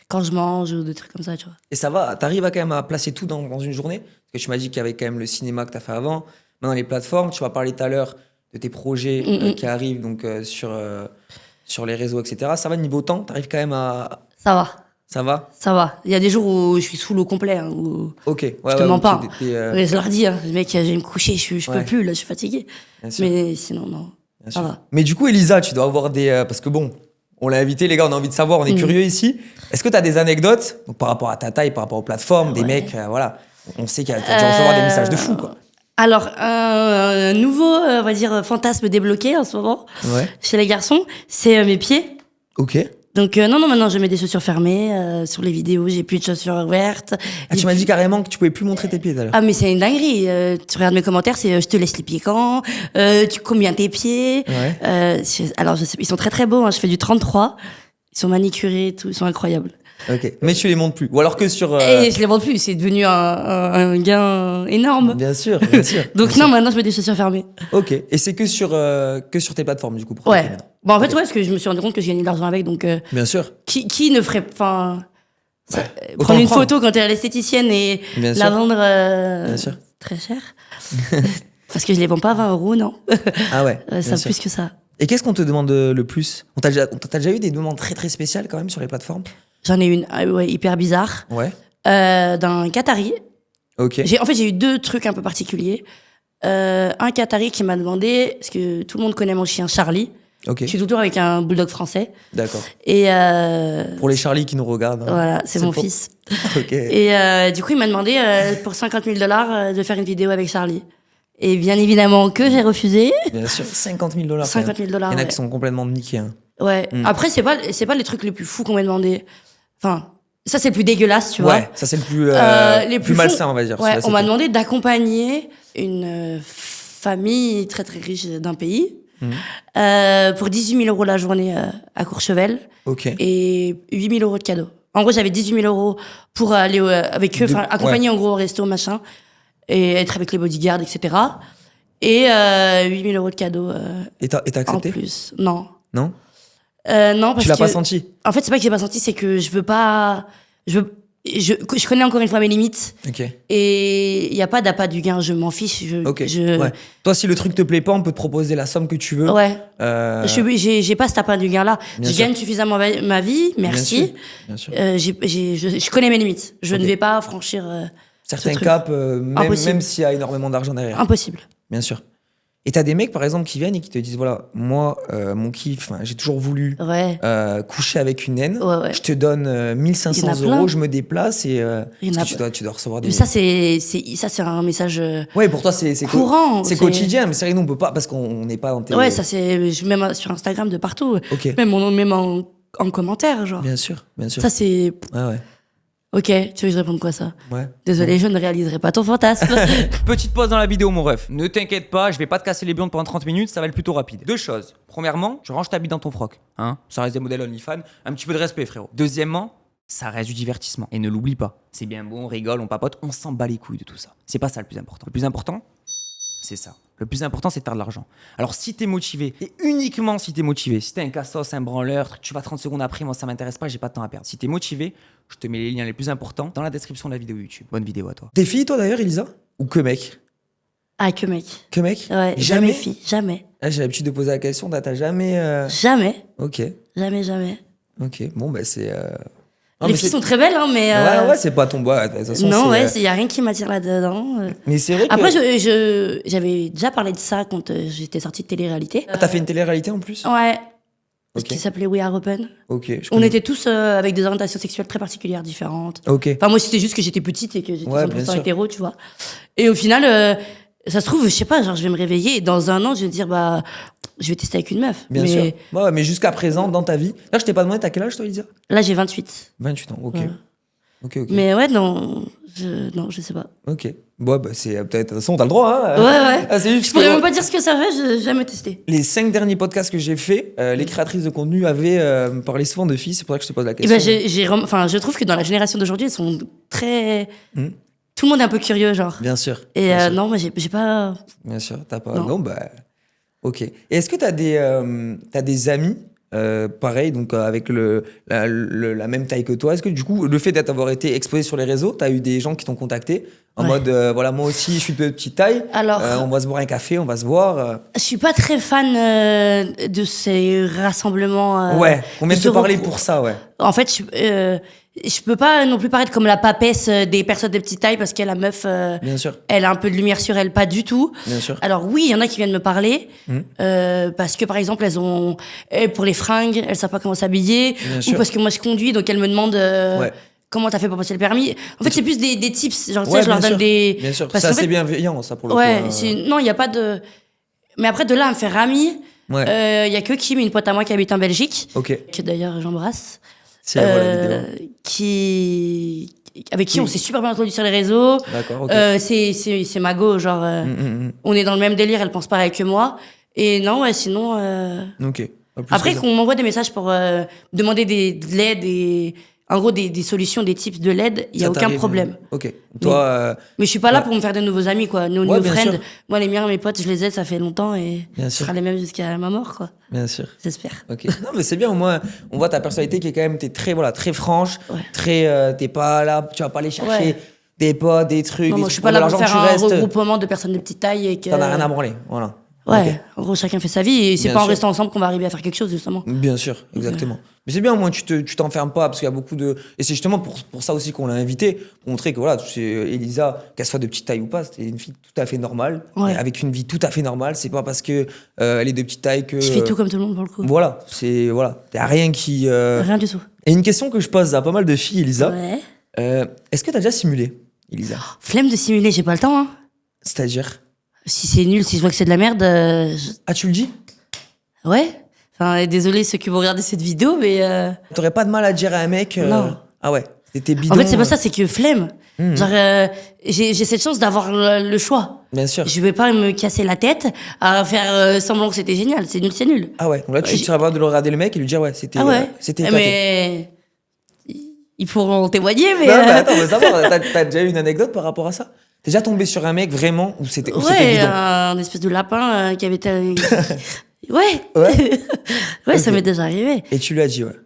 quand je mange ou des trucs comme ça, tu vois. Et ça va, t'arrives à quand même à placer tout dans une journée? Parce que tu m'as dit qu'il y avait quand même le cinéma que t'as fait avant. Maintenant, les plateformes, tu vas parler tout à l'heure de tes projets qui arrivent donc, sur les réseaux, etc. Ça va niveau temps? T'arrives quand même à. Ça va. Ça va? Ça va. Il y a des jours où je suis sous l'eau complet. Hein, où Ok. Ouais, je te mens où pas. t'es, Je leur dis, hein, mec, je vais me coucher, je Ouais. peux plus, là, je suis fatiguée. bien sûr, Mais sinon, non. bien Ça sûr. va. Mais du coup, Elisa, tu dois avoir des. Parce que bon, on l'a invité, les gars, on a envie de savoir, on est curieux ici. Est-ce que tu as des anecdotes donc, par rapport à ta taille, par rapport aux plateformes, des Ouais. mecs, voilà. On sait qu'il y a dû recevoir des messages de fou, quoi. Alors, un nouveau, on va dire, fantasme débloqué en ce moment, Ouais. chez les garçons, c'est mes pieds. Ok. Donc, non, maintenant, je mets des chaussures fermées. Sur les vidéos, j'ai plus de chaussures ouvertes. Ah, tu m'as dit carrément que tu pouvais plus montrer tes pieds tout à l'heure. Ah, mais c'est une dinguerie. Tu regardes mes commentaires, c'est je te laisse les pieds quand combien tes pieds Ouais. Alors, je sais, ils sont très très beaux. Hein, je fais du 33. Ils sont manicurés et tout. Ils sont incroyables. Ok. Mais tu les montres plus. Ou alors que sur. Et je les vends plus. C'est devenu un gain énorme. Bien sûr, bien sûr. Donc, non, maintenant, je mets des chaussures fermées. Ok. Et c'est que sur tes plateformes, du coup. pour tes Ouais. pieds, maintenant. Bon, en fait, Ok. ouais, parce que je me suis rendu compte que je gagnais de l'argent avec. Donc, Bien sûr. qui ne ferait. Enfin. Autant Prendre le une prendre. photo quand t'es à l'esthéticienne et Bien la sûr. vendre Bien sûr. très cher. Parce que je les vends pas à 20 €, non. Ah ouais. Ça bien sûr. plus que ça. Et qu'est-ce qu'on te demande le plus? T'as déjà eu des demandes très très spéciales quand même sur les plateformes? J'en ai une hyper bizarre. Ouais. D'un Qatari. Ok. J'ai eu 2 trucs un peu particuliers. Un Qatari qui m'a demandé, parce que tout le monde connaît mon chien Charlie. Ok. Je suis tout le temps avec un bulldog français. D'accord. Et Pour les Charlie qui nous regardent. hein. voilà, c'est mon pour- fils. Ok. Et du coup, il m'a demandé pour 50 000 $, de faire une vidéo avec Charlie. Et bien évidemment que j'ai refusé. Bien sûr, 50 000 $. 50 000 $. Il y en a ouais. qui sont complètement niqués. Hein. Ouais. Après, c'est pas les trucs les plus fous qu'on m'a demandé. Enfin, ça, c'est le plus dégueulasse, tu vois. Ouais, ça c'est le plus, Les plus fous, malsain, on va dire. Ouais, Celui-là, on m'a c'était- demandé d'accompagner une famille très très riche d'un pays pour 18 000 € la journée à Courchevel Ok. et 8 000 € de cadeaux. En gros, j'avais 18 000 € pour aller avec eux, De- enfin accompagner en gros au resto, machin, et être avec les bodyguards, etc. Et 8 000 € de cadeaux Et t'as en accepté? plus. Non. Non? Non, parce Tu l'as que... pas senti? En fait, c'est pas que j'ai pas senti, c'est que je veux pas... Je connais encore une fois mes limites. Ok. Et il n'y a pas d'appât du gain, je m'en fiche. Ok. Ouais. Toi, si le truc te plaît pas, on peut te proposer la somme que tu veux. Ouais. Euh, J'ai pas cet appât du gain là. Bien Je sûr. gagne suffisamment ma vie, merci. Bien sûr. Je connais mes limites. Je Ok. ne vais pas franchir. Certains truc. caps, Impossible. même s'il y a énormément d'argent derrière. Impossible. Bien sûr. Et t'as des mecs, par exemple, qui viennent et qui te disent voilà, moi, mon kiff, j'ai toujours voulu Ouais. coucher avec une naine. Ouais, ouais. Je te donne 1500 Il y en a €, plein. je me déplace et Il y en parce a que tu dois recevoir des. Mais ça, c'est un message Ouais, pour toi, c'est courant. c'est quotidien, mais c'est vrai que nous, on peut pas parce qu'on n'est pas dans tes. Ouais, ça c'est même sur Instagram de partout. Ok. Même en commentaire, genre. Bien sûr, bien sûr. Ça c'est. Ouais, ouais. Ok, tu veux que je réponde quoi ça? Ouais. Désolé, je ne réaliserai pas ton fantasme. Petite pause dans la vidéo, mon ref. Ne t'inquiète pas, je vais pas te casser les blondes pendant 30 minutes, ça va être plutôt rapide. 2 choses. Premièrement, tu ranges ta bite dans ton froc. Hein, ça reste des modèles OnlyFans. Un petit peu de respect, frérot. Deuxièmement, ça reste du divertissement. Et ne l'oublie pas. C'est bien bon, on rigole, on papote, on s'en bat les couilles de tout ça. C'est pas ça le plus important. Le plus important, C'est ça. Le plus important, c'est de faire de l'argent. Alors, si t'es motivé, et uniquement si t'es motivé, si t'es un cassos, un branleur, tu vas 30 secondes après, moi ça m'intéresse pas, j'ai pas de temps à perdre. Si t'es motivé, je te mets les liens les plus importants dans la description de la vidéo YouTube. Bonne vidéo à toi. T'es fille, toi, d'ailleurs, Elisa? Ou que mec? Ah, que mec. Que mec? Ouais, jamais fille, jamais. Ah, j'ai l'habitude de poser la question, t'as jamais... Jamais. Ok, Jamais. ok. Bon, bah, c'est... Non, Les mais filles c'est- sont très belles, hein, mais. Ouais, c'est pas ton bois. De toute façon, Non, c'est, ouais, il y a rien qui m'attire là-dedans. Mais c'est vrai que... Après, j'avais déjà parlé de ça quand j'étais sortie de télé-réalité. Ah, t'as fait une télé-réalité en plus? Ouais. Ok. Qui s'appelait We Are Open. Ok, je On connais. était tous avec des orientations sexuelles très particulières, différentes. Ok. Enfin, moi, c'était juste que j'étais petite et que j'étais Ouais, bien 100% sûr. hétéro, tu vois. Et au final, ça se trouve, je sais pas, genre, je vais me réveiller et dans un an, je vais me dire, bah, je vais tester avec une meuf. Bien mais sûr. Ouais, mais jusqu'à présent, dans ta vie... Là, je t'ai pas demandé, t'as quel âge, toi, Elisa? là, j'ai 28. 28 ans, ok. Ouais. Ok. Mais ouais, non, je sais pas. Ok. Bon, bah, c'est peut-être... De toute façon, t'as le droit, hein. Ouais. Ah, c'est juste Je pourrais que- même pas dire ce que ça fait, j'ai jamais testé. Les 5 derniers podcasts que j'ai fait, les créatrices de contenu avaient parlé souvent de filles, c'est pour ça que je te pose la Et question. ben, enfin, je trouve que dans la génération d'aujourd'hui, elles sont très. Hmm. Tout le monde est un peu curieux, genre. Bien sûr. Et bien sûr. non, moi, j'ai pas. Bien sûr, t'as pas. Non. Non, bah. Ok. Et est-ce que t'as des amis, pareil, donc avec la même taille que toi? Est-ce que du coup, le fait d'avoir été exposé sur les réseaux, t'as eu des gens qui t'ont contacté en Ouais. mode, voilà, moi aussi, je suis de petite taille, Alors, on va se boire un café, on va se voir. je suis pas très fan de ces rassemblements. Ouais, on met de te ce parler regroupement. pour ça, ouais. En fait, je peux pas non plus paraître comme la papesse des personnes de petite taille parce que la meuf, Bien sûr, elle a un peu de lumière sur elle, pas du tout. bien sûr. Alors oui, il y en a qui viennent me parler parce que par exemple pour les fringues, elles savent pas comment s'habiller, Bien ou sûr. parce que moi je conduis donc elles me demandent Ouais. comment t'as fait pour passer le permis. En fait c'est plus des tips, genre tu Ouais, sais je leur bien donne sûr. des. Bien sûr, parce c'est qu'en assez fait- bienveillant, ça, pour le Ouais, coup. non il y a pas de. Mais après de là à me faire amie, Ouais, il y a que Kim, une pote à moi qui habite en Belgique, ok. que d'ailleurs j'embrasse, Si elle voit la vidéo. avec qui on Oui. s'est super bien entendu sur les réseaux. D'accord, ok. C'est ma go, genre on est dans le même délire, elle pense pareil que moi. Et non, ouais, sinon. Ok. Pas plus Après que ça. qu'on m'envoie des messages pour demander de l'aide et en gros des solutions, des tips de l'aide, il y a Ça aucun t'arrive, problème. Ok. Toi, Mais je suis pas là Ouais. pour me faire de nouveaux amis, quoi. Nos Ouais, new bien friends. sûr. Moi, les miens, mes potes, je les aide, ça fait longtemps et Bien ce sûr. sera les mêmes jusqu'à ma mort, quoi. bien sûr. J'espère. Ok. Non, mais c'est bien, au moins, on voit ta personnalité qui est quand même, t'es très, voilà, très franche, Ouais. très, t'es pas là, tu vas pas aller chercher Ouais. des potes, des trucs, Non, des moi, je trucs suis pas là de pour l'argent, faire un tu restes. regroupement de personnes de petite taille et que. T'en as rien à branler, voilà. Ouais, Ok. en gros, chacun fait sa vie et c'est Bien pas en sûr. restant ensemble qu'on va arriver à faire quelque chose, justement. Bien sûr, exactement. Mais c'est bien, au moins, tu t'enfermes pas, parce qu'il y a beaucoup de. Et c'est justement pour ça aussi qu'on l'a invité, pour montrer que voilà, c'est Elisa, qu'elle soit de petite taille ou pas, c'était une fille tout à fait normale, Ouais. avec une vie tout à fait normale. C'est pas parce que elle est de petite taille que. Je fais tout comme tout le monde, pour le coup. Voilà, y a rien qui. Rien du tout. Et une question que je pose à pas mal de filles, Elisa. Ouais. Est-ce que t'as déjà simulé, Elisa? Flemme de simuler, j'ai pas le temps, hein. C'est-à-dire? Si c'est nul, si je vois que c'est de la merde, Ah, tu le dis? ouais. Enfin, désolé ceux qui vont regarder cette vidéo, mais. T'aurais pas de mal à dire à un mec. Non. Ah ouais, c'était bidon. En fait, c'est pas ça, c'est que flemme. Mhm. Genre, j'ai cette chance d'avoir le choix. Bien sûr. Je vais pas me casser la tête à faire semblant que c'était génial. C'est nul, c'est nul. Ah ouais, donc là, tu Ouais, serais capable de le regarder le mec et lui dire, ouais, c'était. Ah ouais. C'était éclaté. Mais. Ils pourront témoigner, mais. Non, mais attends, on veut savoir, t'as déjà eu une anecdote par rapport à ça? T'es déjà tombé sur un mec vraiment où c'était Ouais, bidon? un espèce de lapin qui avait. Ouais. Ouais. Ouais, ça Ok. m'est déjà arrivé. Et tu lui as dit, ouais.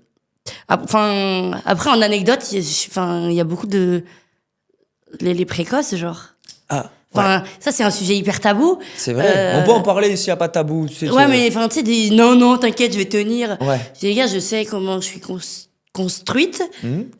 Enfin, après, en anecdote, il y a beaucoup de. Les précoces, genre. Ah, ouais, Enfin, ça, c'est un sujet hyper tabou. c'est vrai. On peut en parler s'il n'y a pas de tabou. Tu sais, Ouais, tu- mais enfin, tu sais, non, t'inquiète, je vais tenir. Ouais. Je dis, les gars, je sais comment je suis construite.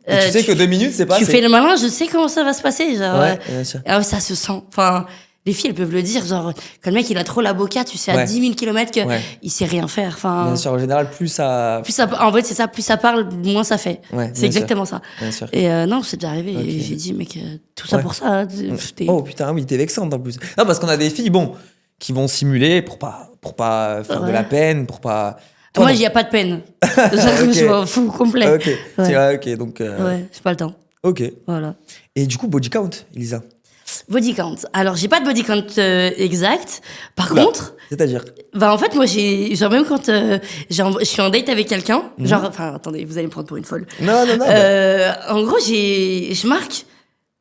Et tu sais que 2 minutes, c'est pas Tu assez. fais le malin, je sais comment ça va se passer. Genre, Ouais, bien sûr. ah ouais, ça se sent. Enfin, les filles, elles peuvent le dire. Genre, quand le mec, il a trop la boca, tu sais, à Ouais. 10 000 km qu'il Ouais. sait rien faire. Enfin, Bien sûr, en général, plus ça. en fait, c'est ça, plus ça parle, moins ça fait. Ouais, C'est bien exactement ça. Bien sûr. Et non, c'est déjà arrivé. Ok. Et j'ai dit, mec, tout ça Ouais. pour ça. Hein, Oh putain, oui, t'es vexante en plus. Non, parce qu'on a des filles, bon, qui vont simuler pour pas faire de Ouais. la peine, pour pas. Toi, Moi, non. il n'y a pas de peine. Genre, Ok. je m'en fous complet. Ok, Ouais. ok, donc. Ouais, j'ai pas le temps. Ok. Voilà. Et du coup, body count, Elisa. Body count. Alors, j'ai pas de body count exact. Par Oula. contre, C'est-à-dire. bah en fait, moi, genre même quand je suis en date avec quelqu'un, genre, enfin, attendez, vous allez me prendre pour une folle. Non. En gros, je marque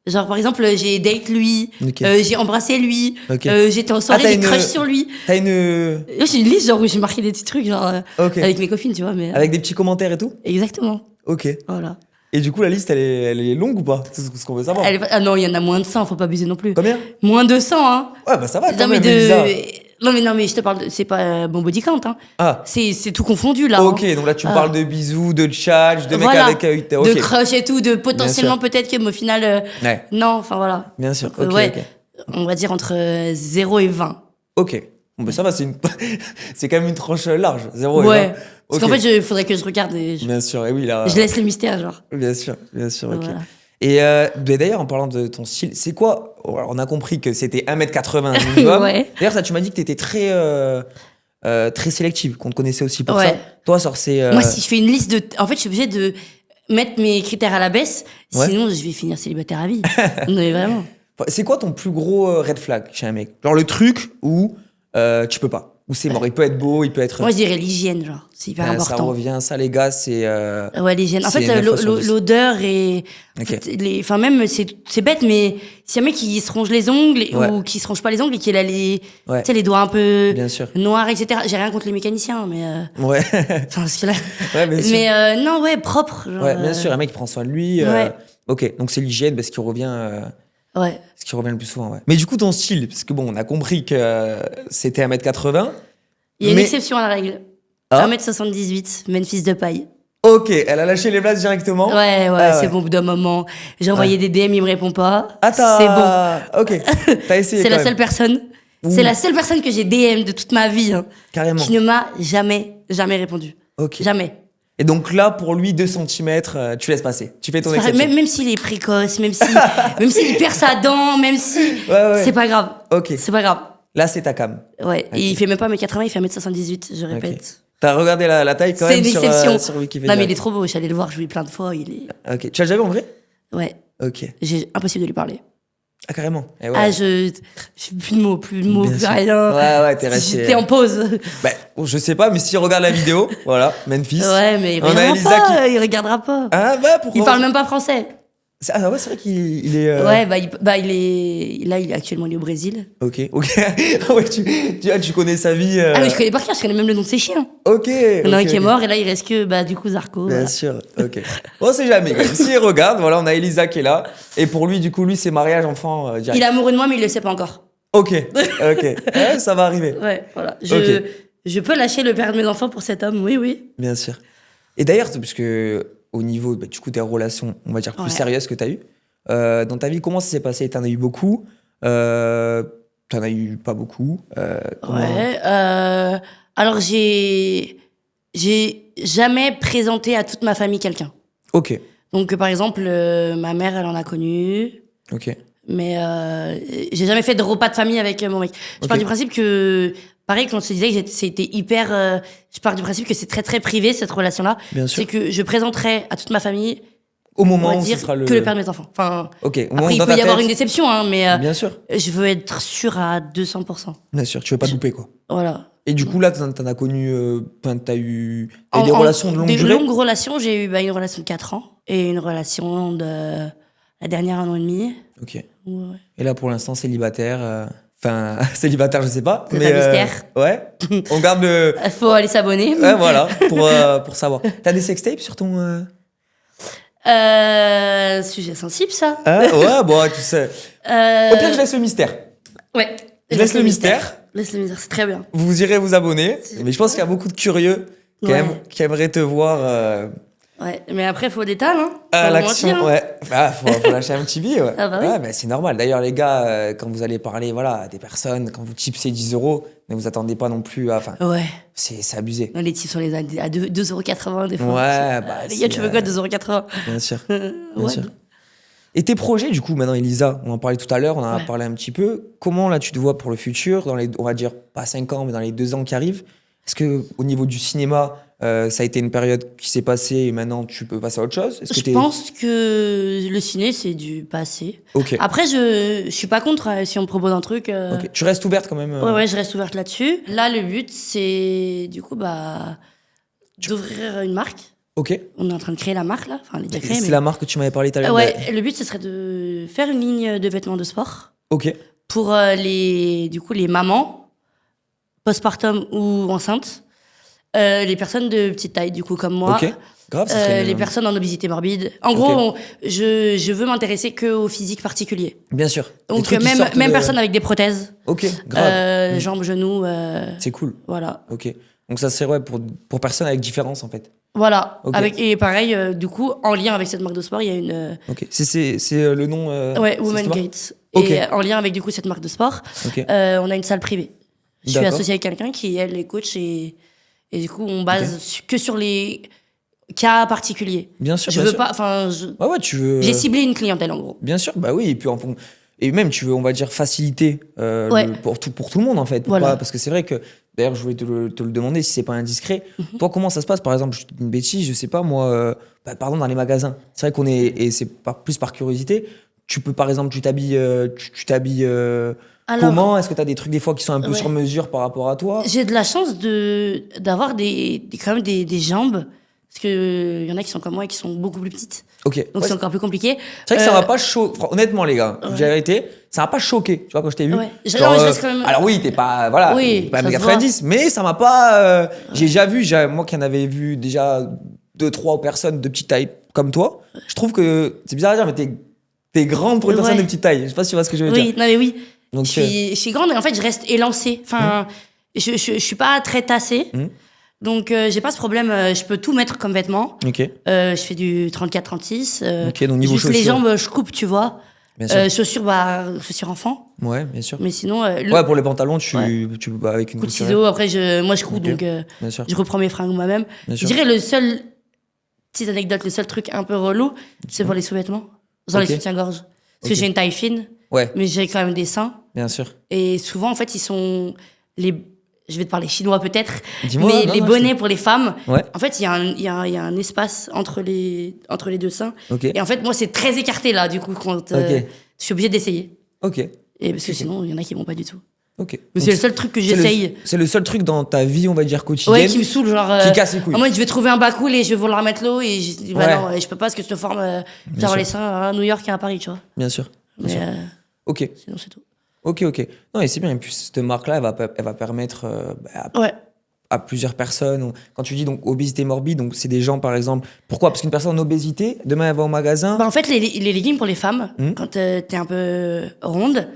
Genre, par exemple, j'ai date lui, Ok. j'ai embrassé lui, Ok. j'étais en soirée, t'as j'ai une- crush sur lui. T'as une. J'ai une liste, genre, où j'ai marqué des petits trucs, genre, Ok. avec mes copines, tu vois, mais... Avec des petits commentaires et tout. Exactement, Ok. voilà. Et du coup, la liste, elle est longue ou pas? C'est ce qu'on veut savoir. Ah non, il y en a moins de 100, faut pas abuser non plus. Combien? Moins de 100, hein. Ouais, bah ça va quand Non, mais même, Elisa. Non, mais je te parle c'est pas bon body count, hein. Ah. C'est tout confondu, là. Ok, hein. donc là tu me Ah. parles de bisous, de chat, de mecs Voilà. avec. Ok. De crush et tout, de potentiellement peut-être que, mais au final, Ouais, non, enfin voilà. bien sûr. Donc, Ok, ouais, ok. on va dire entre 0 et 20. Ok. Bon, bah ça va, c'est quand même une tranche large. 0 et Ouais. 20. Parce Ok. qu'en fait, il faudrait que je regarde et Bien sûr, et oui, là. je laisse le mystère, genre. Bien sûr, ok. Voilà. Et bah, d'ailleurs, en parlant de ton style, c'est quoi? Alors, on a compris que c'était 1m80 minimum. Ouais. D'ailleurs, ça, tu m'as dit que t'étais très sélective, qu'on te connaissait aussi pour Ouais. ça. Toi, ça, c'est. Moi, si je fais une liste de. En fait, je suis obligée de mettre mes critères à la baisse, Ouais. sinon je vais finir célibataire à vie. Non, mais vraiment. C'est quoi ton plus gros red flag chez un mec? Genre le truc où tu peux pas. Où c'est mort. Il peut être beau, il peut être. Moi, je dirais l'hygiène, genre. C'est hyper Ça important. revient, ça, les gars, c'est. Ouais, l'hygiène. En c'est fait, 9 fois sur 10. l'odeur et. Ok. Enfin, même, c'est bête, mais si un mec qui se ronge les ongles Ouais. ou qui se ronge pas les ongles et qu'il a les. Ouais. Tu sais, les doigts un peu Bien sûr. noirs, etc. J'ai rien contre les mécaniciens, mais. Ouais. Enfin, parce que là. Ouais, bien sûr. Mais non, ouais, propre. Genre, Ouais, bien sûr, un mec qui prend soin de lui. Ouais. Ok, donc c'est l'hygiène, parce qu'il revient. Ouais. Ce qui revient le plus souvent, ouais. Mais du coup, ton style, parce que bon, on a compris que c'était 1m80. Il y a une Mais- exception à la règle. Ah. 1m78, Memphis de paille. Ok, elle a lâché les blagues directement. Ouais, Ah c'est ouais. bon, au bout d'un moment. J'ai envoyé des DM, il me répond pas. Attends. C'est bon. Ok, t'as essayé. C'est quand la même. seule personne. Ouh. C'est la seule personne que j'ai DM de toute ma vie, hein, Carrément. qui ne m'a jamais répondu. Ok. Jamais. Et donc là, pour lui, 2 cm, tu laisses passer. Tu fais ton C'est pareil, exception. même s'il est précoce, même s'il perd sa dent, même si. Ouais. C'est pas grave. Ok. C'est pas grave. Là, c'est ta cam. Ouais. Ok. Et il fait même pas 1m80, il fait 1m78, je répète. Ok. T'as regardé la taille quand C'est même une sur, exception. sur Wikipédia. Non, mais il est trop beau. Je suis allée le voir jouer plein de fois. Il est. Ok. Tu l'as déjà vu en vrai? Ouais. Ok. J'ai impossible de lui parler. Ah, carrément. Eh ouais. Ah, j'ai plus de mots, plus Bien sûr. rien. Ouais, t'es resté. J'étais en pause. Bah, je sais pas, mais s'il regarde la vidéo, voilà, Memphis. Ouais, mais il On a regardera Elisa pas. Il regardera pas. Ah, bah, pourquoi? Il parle même pas français. Ah, ouais, c'est vrai qu'il est. Ouais, il est. Là, il est actuellement au Brésil. Ok. Ah ouais, tu connais sa vie. Ah, mais je connais par cœur, je connais même le nom de ses chiens. Ok. Il y en a un ok, qui est ok. mort et là, il reste que, du coup, Zarco. Bien voilà. sûr, ok. On sait jamais. Quand même. S'il regarde, voilà, on a Elisa qui est là. Et pour lui, du coup, c'est mariage, enfant, direct. Il est amoureux de moi, mais il le sait pas encore. Ok, ok. Ouais, ça va arriver. Ouais, voilà. Ok. Je peux lâcher le père de mes enfants pour cet homme, oui, oui. Bien sûr. Et d'ailleurs, parce que au niveau, du coup, des relations, on va dire plus Ouais. sérieuses que tu as eues, dans ta vie, comment ça s'est passé? T'en as eu beaucoup? T'en as eu pas beaucoup? Comment- Ouais. Alors, j'ai jamais présenté à toute ma famille quelqu'un. Ok, Donc, par exemple, ma mère, elle en a connu. ok. Mais j'ai jamais fait de repas de famille avec mon mec. Je Ok. pars du principe que, pareil, quand je te disais que c'était hyper... je pars du principe que c'est très, très privé, cette relation-là. Bien sûr. C'est que je présenterai à toute ma famille, Au on moment va où ce dire, sera le. que le père de mes enfants. Enfin, Ok, au moment après, il dans peut ta y avoir tête- une déception, hein, mais Bien sûr, je veux être sûre à 200%. bien sûr. Tu veux pas louper, quoi. Voilà. Et du coup, là, t'en as connu. T'as eu. Et En- des en- relations de longue des durée? longues relations, j'ai eu une relation de 4 ans et une relation de... La dernière, 1 an et demi. Ok. Ouais. Et là, pour l'instant, célibataire. Enfin, célibataire, je sais pas. C'est mais un mystère. Ouais. On garde le. Faut aller s'abonner. Ouais, voilà, pour savoir. T'as des sextapes sur ton. Sujet sensible, ça. Hein ouais, bon, tu sais. Au pire, je laisse le mystère. Ouais. Je laisse le mystère. Laisse le mystère, c'est très bien. Vous irez vous abonner. Mais je pense qu'il y a beaucoup de curieux quand Ouais. même qui aimeraient te voir Ouais, mais après, faut des talents, hein. à Faut l'action. mentir, hein. Ouais. Ah, faut lâcher un petit billet, ouais. Ah bah oui. Ouais, mais c'est normal. D'ailleurs, les gars, quand vous allez parler voilà, à des personnes, quand vous tipsez 10 €, ne vous attendez pas non plus à. Enfin, Ouais. c'est abusé. Non, les tips, on les a à 2,80 € des fois. Ouais, bah. Les gars, tu veux quoi, 2,80 Bien sûr. €? Bien sûr. Et tes projets, du coup, maintenant, Elisa, on en parlait tout à l'heure, on en a Ouais. parlé un petit peu. Comment, là, tu te vois pour le futur, dans les, on va dire, pas 5 ans, mais dans les 2 ans qui arrivent? Est-ce que au niveau du cinéma, ça a été une période qui s'est passée et maintenant tu peux passer à autre chose? Est-ce que Je pense que le ciné, c'est du passé. Ok. Après, je suis pas contre si on me propose un truc. Ok. Tu restes ouverte quand même Ouais, je reste ouverte là-dessus. Là, le but, c'est du coup, d'ouvrir une marque. Ok. On est en train de créer la marque, là. Enfin, elle est déjà créée, C'est mais... la marque que tu m'avais parlé tout à l'heure. Ouais, le but, ce serait de faire une ligne de vêtements de sport Ok. pour les mamans, postpartum ou enceintes, les personnes de petite taille, du coup, comme moi. Ok. Grave, ça serait les personnes en obésité morbide. En gros, je veux m'intéresser qu'au physique particulier. Bien sûr. Des Donc trucs qui sortent même de- personnes avec des prothèses, Ok, grave. jambes, genoux, C'est cool. voilà. Ok. Donc ça serait pour personnes avec différence en fait. Voilà. Ok. Et pareil, du coup, en lien avec cette marque de sport, il y a une Ok. C'est le nom. ouais, c'est Women cette marque Gates. Ok. Et en lien avec du coup cette marque de sport, Ok. on a une salle privée. Je suis D'accord. associée avec quelqu'un qui elle est coach et du coup on base que sur les cas particuliers. Bien sûr. Je bien veux sûr. pas, enfin, Ouais, tu veux. j'ai ciblé une clientèle en gros. Bien sûr, bah oui, et puis et même tu veux, on va dire, faciliter Ouais. pour tout le monde en fait. Voilà. Parce que c'est vrai que, d'ailleurs, je voulais te le demander si c'est pas indiscret. Toi, comment ça se passe? Par exemple, je te dis une bêtise, je sais pas moi, pardon, dans les magasins. C'est vrai qu'on est, et c'est plus par curiosité, tu peux par exemple, tu t'habilles, Alors, comment? Est-ce que tu as des trucs des fois qui sont un peu Ouais. sur mesure par rapport à toi? j'ai de la chance d'avoir quand même des jambes parce que y en a qui sont comme moi et qui sont beaucoup plus petites. Ok. Donc Ouais, c'est encore plus compliqué. c'est vrai que ça m'a pas choqué. Honnêtement, les gars, j'ai arrêté. Ça m'a pas choqué, tu vois, quand je t'ai vu. Ouais. Genre, Non, mais je reste quand même- alors oui, t'es pas, voilà, Oui, t'es pas ça se 90, mais ça m'a pas. J'ai déjà vu, moi qui en avais vu déjà 2-3 personnes de petite taille comme toi, je trouve que c'est bizarre à dire, mais t'es grande pour une personne Ouais. de petite taille. Je sais pas si tu vois ce que je veux Oui, dire. non mais oui. Donc, Je suis grande et en fait je reste élancée. Enfin, je suis pas très tassée. Donc j'ai pas ce problème. Je peux tout mettre comme vêtements. Ok. Je fais du 34-36. Ok, donc niveau juste les chaussures. jambes, je coupe, tu vois. Bien sûr. Chaussures enfant. Ouais, bien sûr. Mais sinon, Ouais, pour les pantalons, tu Ouais. vas avec une coup de couturière. ciseaux. Après, moi je couds, Ok. donc Bien sûr. je reprends mes fringues moi-même. Bien Je sûr. dirais petite anecdote, le seul truc un peu relou, c'est pour les sous-vêtements. Genre Ok. les soutiens-gorge. Parce Ok. que j'ai une taille fine, Ouais, mais j'ai quand même des seins. bien sûr. Et souvent, en fait, ils sont je vais te parler chinois peut-être, Dis-moi, mais non, les non, bonnets pour les femmes, Ouais. en fait, il y a un espace entre les deux seins. Ok. Et en fait, moi, c'est très écarté là, du coup, quand Ok. je suis obligée d'essayer. Ok. Et parce que sinon, il y en a qui vont pas du tout. Ok. Mais Donc, c'est le seul truc que j'essaye. C'est le seul truc dans ta vie, on va dire, quotidienne. Ouais, qui me saoule, genre. qui casse les couilles. En mode, je vais trouver un bas cool et je vais vouloir mettre l'eau et je dis, bah Ouais. non, je peux pas parce que je te forme, sûr. genre les seins à New York et à Paris, tu vois. Bien sûr. Bien Mais sûr. Ok. sinon, c'est tout. Ok. Non, et c'est bien. Et puis, cette marque-là, elle va permettre Ouais. à plusieurs personnes. Quand tu dis donc obésité morbide, donc c'est des gens, par exemple. Pourquoi? Parce qu'une personne en obésité, demain, elle va au magasin. Bah, en fait, les leggings pour les femmes, quand t'es un peu ronde,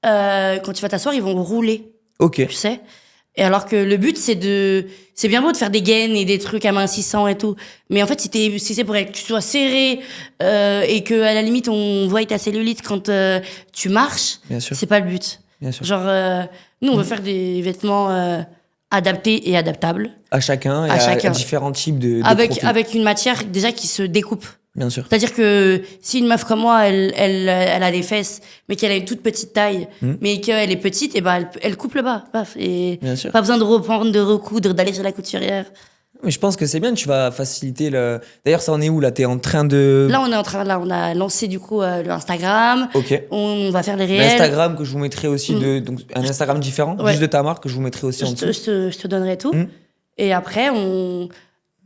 quand tu vas t'asseoir, ils vont rouler, Ok. tu sais. Et alors que le but, c'est bien beau de faire des gaines et des trucs amincissants et tout. Mais en fait, si c'est pour que tu sois serré, et que, à la limite, on voit ta cellulite quand, tu marches, Bien sûr. c'est pas le but. Bien sûr. Genre, nous, on veut faire des vêtements, adaptés et adaptables. À chacun et À à chacun. différents types de profils. Avec une matière, déjà, qui se découpe. Bien sûr. C'est-à-dire que si une meuf comme moi, elle a des fesses, mais qu'elle a une toute petite taille, mais qu'elle est petite, et ben elle coupe le bas. Paf, et Bien sûr. pas besoin de reprendre, de recoudre, d'aller chez la couturière. Mais je pense que c'est bien, tu vas faciliter le. D'ailleurs, ça en est où là? T'es en train de. Là, on a lancé du coup le Instagram. Ok. On va faire les réels. L'Instagram que je vous mettrai aussi donc un Instagram différent, Ouais. juste de ta marque que je vous mettrai aussi en dessous. Je te donnerai tout. Et après,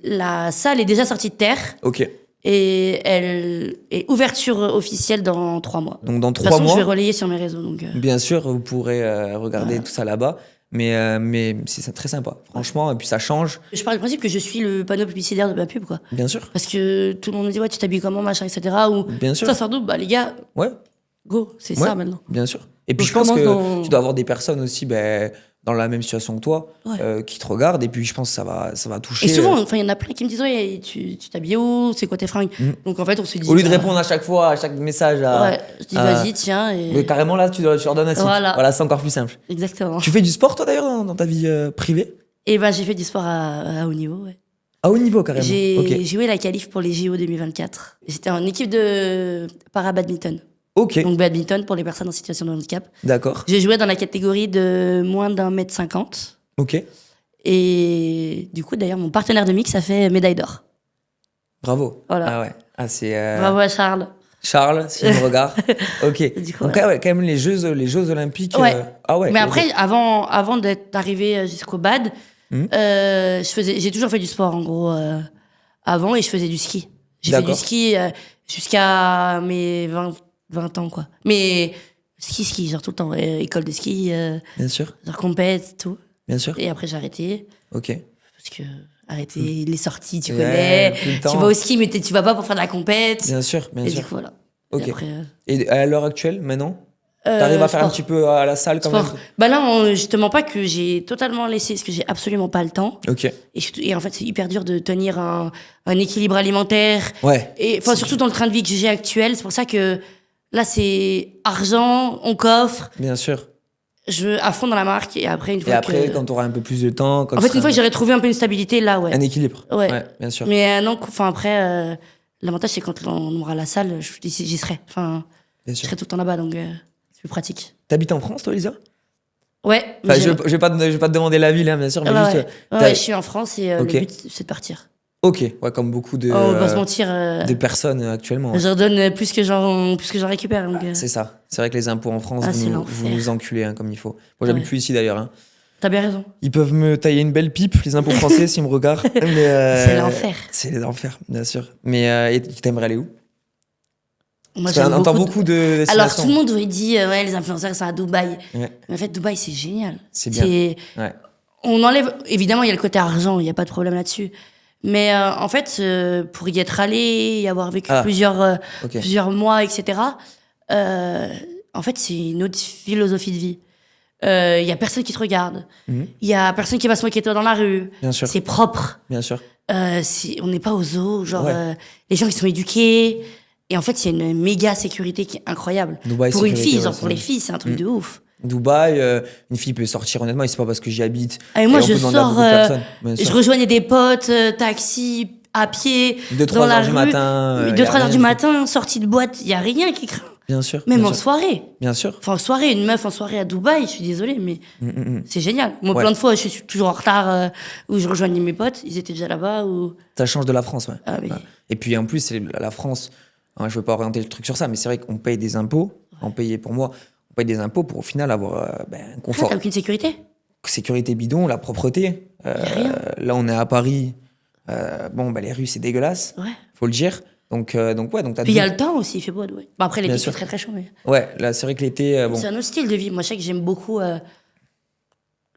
la salle est déjà sortie de terre. Ok. Et elle est ouverture officielle dans 3 mois. Donc dans De toute 3 façon, mois, je vais relayer sur mes réseaux. Donc, bien sûr, vous pourrez regarder tout ça là-bas. Mais c'est très sympa, franchement. Et puis ça change, je pars du principe que je suis le panneau publicitaire de ma pub, quoi. bien sûr. Parce que tout le monde me dit, ouais, tu t'habilles comment, machin, etc. Ou Bien sûr. ça sort d'où? Bah, les gars, Ouais, go, c'est Ouais. ça maintenant. bien sûr. Et puis Donc, je pense je que commence dans- tu dois avoir des personnes aussi dans la même situation que toi Ouais. qui te regardent. Et puis je pense que ça va toucher. Et souvent, enfin, il y en a plein qui me disent, ouais, tu t'habilles où? C'est quoi tes fringues? Donc, en fait, on se dit. Au lieu de bah, répondre à chaque fois, à chaque message, Ouais, je dis, à- vas-y, tiens. mais Et... carrément là, tu leur donnes un site. Voilà. Voilà, c'est encore plus simple. Exactement. Tu fais du sport toi d'ailleurs dans ta vie privée? Et bah, j'ai fait du sport à haut niveau, ouais. À haut niveau carrément. J'ai Ok. joué la qualif pour les JO 2024. J'étais en équipe de para-badminton. Ok. Donc, badminton pour les personnes en situation de handicap. D'accord. J'ai joué dans la catégorie de moins d'1,50 m. Ok. Et du coup, d'ailleurs, mon partenaire de mix a fait médaille d'or. Bravo. Voilà. Ah ouais. Ah c'est. Bravo à Charles. Charles, si je me regarde. Ok. Du coup, Donc ouais. ouais, quand même les Jeux Olympiques. Ouais. Ah ouais. Mais ok. après, avant d'être arrivé jusqu'au BAD, j'ai toujours fait du sport, en gros, avant et je faisais du ski. J'ai fait du D'accord. ski jusqu'à mes 20 ans, quoi. Mais ski, genre tout le temps. École de ski, Bien sûr, genre compète, tout. bien sûr. Et après, j'ai arrêté. Ok. Parce que arrêter les sorties, tu Ouais, connais. plus le Tu temps. vas au ski, mais tu vas pas pour faire de la compète. Bien sûr, bien Et sûr. du coup, voilà. Ok. Et après, Et à l'heure actuelle, maintenant, t'arrives à faire un sport. petit peu à la salle quand Sport. même? Bah là, justement pas que j'ai totalement laissé, parce que j'ai absolument pas le temps. Ok. Et en fait, c'est hyper dur de tenir un équilibre alimentaire. Ouais. Et enfin, surtout dans le train de vie que j'ai actuel. C'est pour ça que là, c'est argent, on coffre, Bien sûr. je à fond dans la marque. Et après, une Et fois après, que. quand t'auras un peu plus de temps, quand En tu fait, une seras fois que j'aurai trouvé un peu une stabilité, là, ouais. un équilibre. Ouais. Bien sûr. Mais non, enfin après, l'avantage, c'est quand on aura la salle, j'y serai. Enfin, Bien je sûr. serai tout le temps là-bas, donc c'est plus pratique. T'habites en France, toi, Lisa? Ouais. Enfin, mais je vais pas te demander la ville, hein, bien sûr, mais Ah juste. ouais. Ouais, t'as- je suis en France et Ok. le but, c'est de partir. Ok, ouais, comme beaucoup de, On va pas se mentir. de personnes actuellement. Je leur donne plus que j'en récupère. Donc, C'est ça. C'est vrai que les impôts en France, Ah, vous, c'est nous, l'enfer. vous nous enculez hein, comme il faut. Moi, j'habite Ouais. plus ici d'ailleurs. Hein. T'as bien raison. Ils peuvent me tailler une belle pipe, les impôts français, s'ils me regardent. Mais, C'est l'enfer. C'est l'enfer, bien sûr. Mais et t'aimerais aller où? Moi, Parce qu'on j'aime entend beaucoup. beaucoup de Alors, destinations. tout le monde il dit, ouais, les influenceurs, c'est à Dubaï. Ouais, Mais en fait, Dubaï, c'est génial. c'est bien. Ouais. On enlève. Évidemment, il y a le côté argent, il n'y a pas de problème là-dessus. Mais en fait, pour y être allé, y avoir vécu Ah. plusieurs Ok. mois, etc., en fait, c'est une autre philosophie de vie. Il y a personne qui te regarde. Mhm. Il y a personne qui va se moquer de toi dans la rue. Bien sûr. C'est propre. Bien sûr. On n'est pas au zoo. Genre, Ouais. les gens, ils sont éduqués. Et en fait, il y a une méga sécurité qui est incroyable. Dubaï, Pour une sécurité, fille, ouais, genre c'est pour les vrai. filles, c'est un truc de ouf. Dubaï, une fille peut sortir honnêtement, et c'est pas parce que j'y habite. Ah, et moi, on je peut demander à sors, beaucoup de personnes, bien je sûr. rejoignais des potes, taxi, à pied, 2-3 dans la heures du rue. matin. 2-3 heures du matin, sortie de boîte, il y a rien qui craint. Bien sûr. Même bien en sûr. soirée. Bien sûr. Enfin, en soirée, une meuf en soirée à Dubaï, je suis désolée, mais c'est génial. Moi, Ouais. plein de fois, je suis toujours en retard, où je rejoignais mes potes, ils étaient déjà là-bas, ou... Ça change de la France, ouais. Ah, mais... Ouais. Et puis en plus, c'est la France, hein, je veux pas orienter le truc sur ça, mais c'est vrai qu'on paye des impôts, on paye des impôts pour au final avoir un Ah, confort. t'as aucune sécurité? Sécurité bidon, la propreté. rien. Là, on est à Paris. Les rues, c'est dégueulasse, Ouais. faut le dire. Donc t'as Puis il y a deux- le temps aussi, il fait beau à Dubaï. Bon, après, l'été, Bien il sûr. fait très très chaud, mais... Ouais, là, c'est vrai que l'été, bon. C'est un autre style de vie. Moi, je sais que j'aime beaucoup...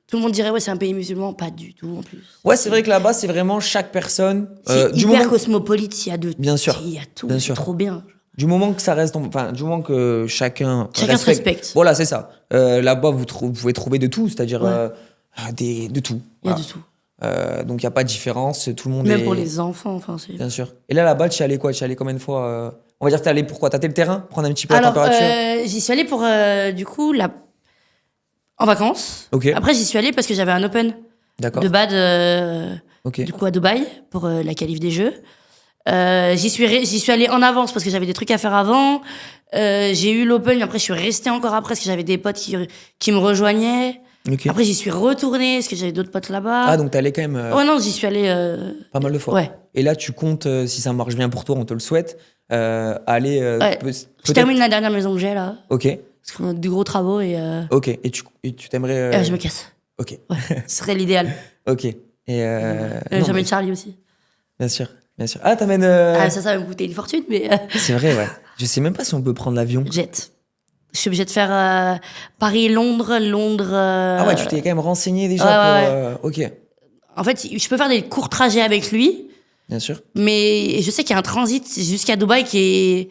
Tout le monde dirait, ouais, c'est un pays musulman. Pas du tout, en plus. Ouais, c'est vrai que là-bas, c'est vraiment chaque personne. C'est du hyper moment, cosmopolite, il y a de... Bien sûr. Il y a tout, Bien c'est sûr. trop bien. du moment que ça reste, enfin, du moment que chacun Se respecte. Voilà, c'est ça. Là-bas, vous pouvez trouver de tout, c'est-à-dire Ouais. de tout. Il y a Voilà. de tout. Donc il y a pas de différence, tout le monde Même est. pour les enfants, enfin, c'est... Bien sûr. Et là-bas, tu y allais quoi? Tu y allais combien de fois On va dire que t'es allé pourquoi? Tâter le terrain, prendre un petit peu la Alors, température. j'y suis allée pour, du coup, en vacances. Ok. Après, j'y suis allée parce que j'avais un open D'accord. de bad, Ok. du coup, à Dubaï, pour la qualif des Jeux. J'y suis allée en avance parce que j'avais des trucs à faire avant. J'ai eu l'open, après, je suis restée encore après parce que j'avais des potes qui me rejoignaient. Ok. Après, j'y suis retournée parce que j'avais d'autres potes là-bas. Ah, donc t'es allé quand même Ouais, non, j'y suis allée... pas mal de fois. Ouais. Et là, tu comptes, si ça marche bien pour toi, on te le souhaite, aller. Ouais. Je peut-être. termine la dernière maison que j'ai, là. Ok. Parce qu'on a de gros travaux et Ok. Et tu t'aimerais. je me casse. Ok. Ouais, ce serait l'idéal. Ok. Et. non, J'emmène mais- Charlie aussi. Bien sûr. Bien sûr. Ah, t'amènes. Ah, ça va me coûter une fortune, mais C'est vrai, ouais. Je sais même pas si on peut prendre l'avion. jet. Je suis obligée de faire Paris-Londres, Londres... Ah ouais, tu t'es quand même renseigné déjà ouais, pour. Ok. En fait, je peux faire des courts trajets avec lui, Bien sûr. mais je sais qu'il y a un transit jusqu'à Dubaï qui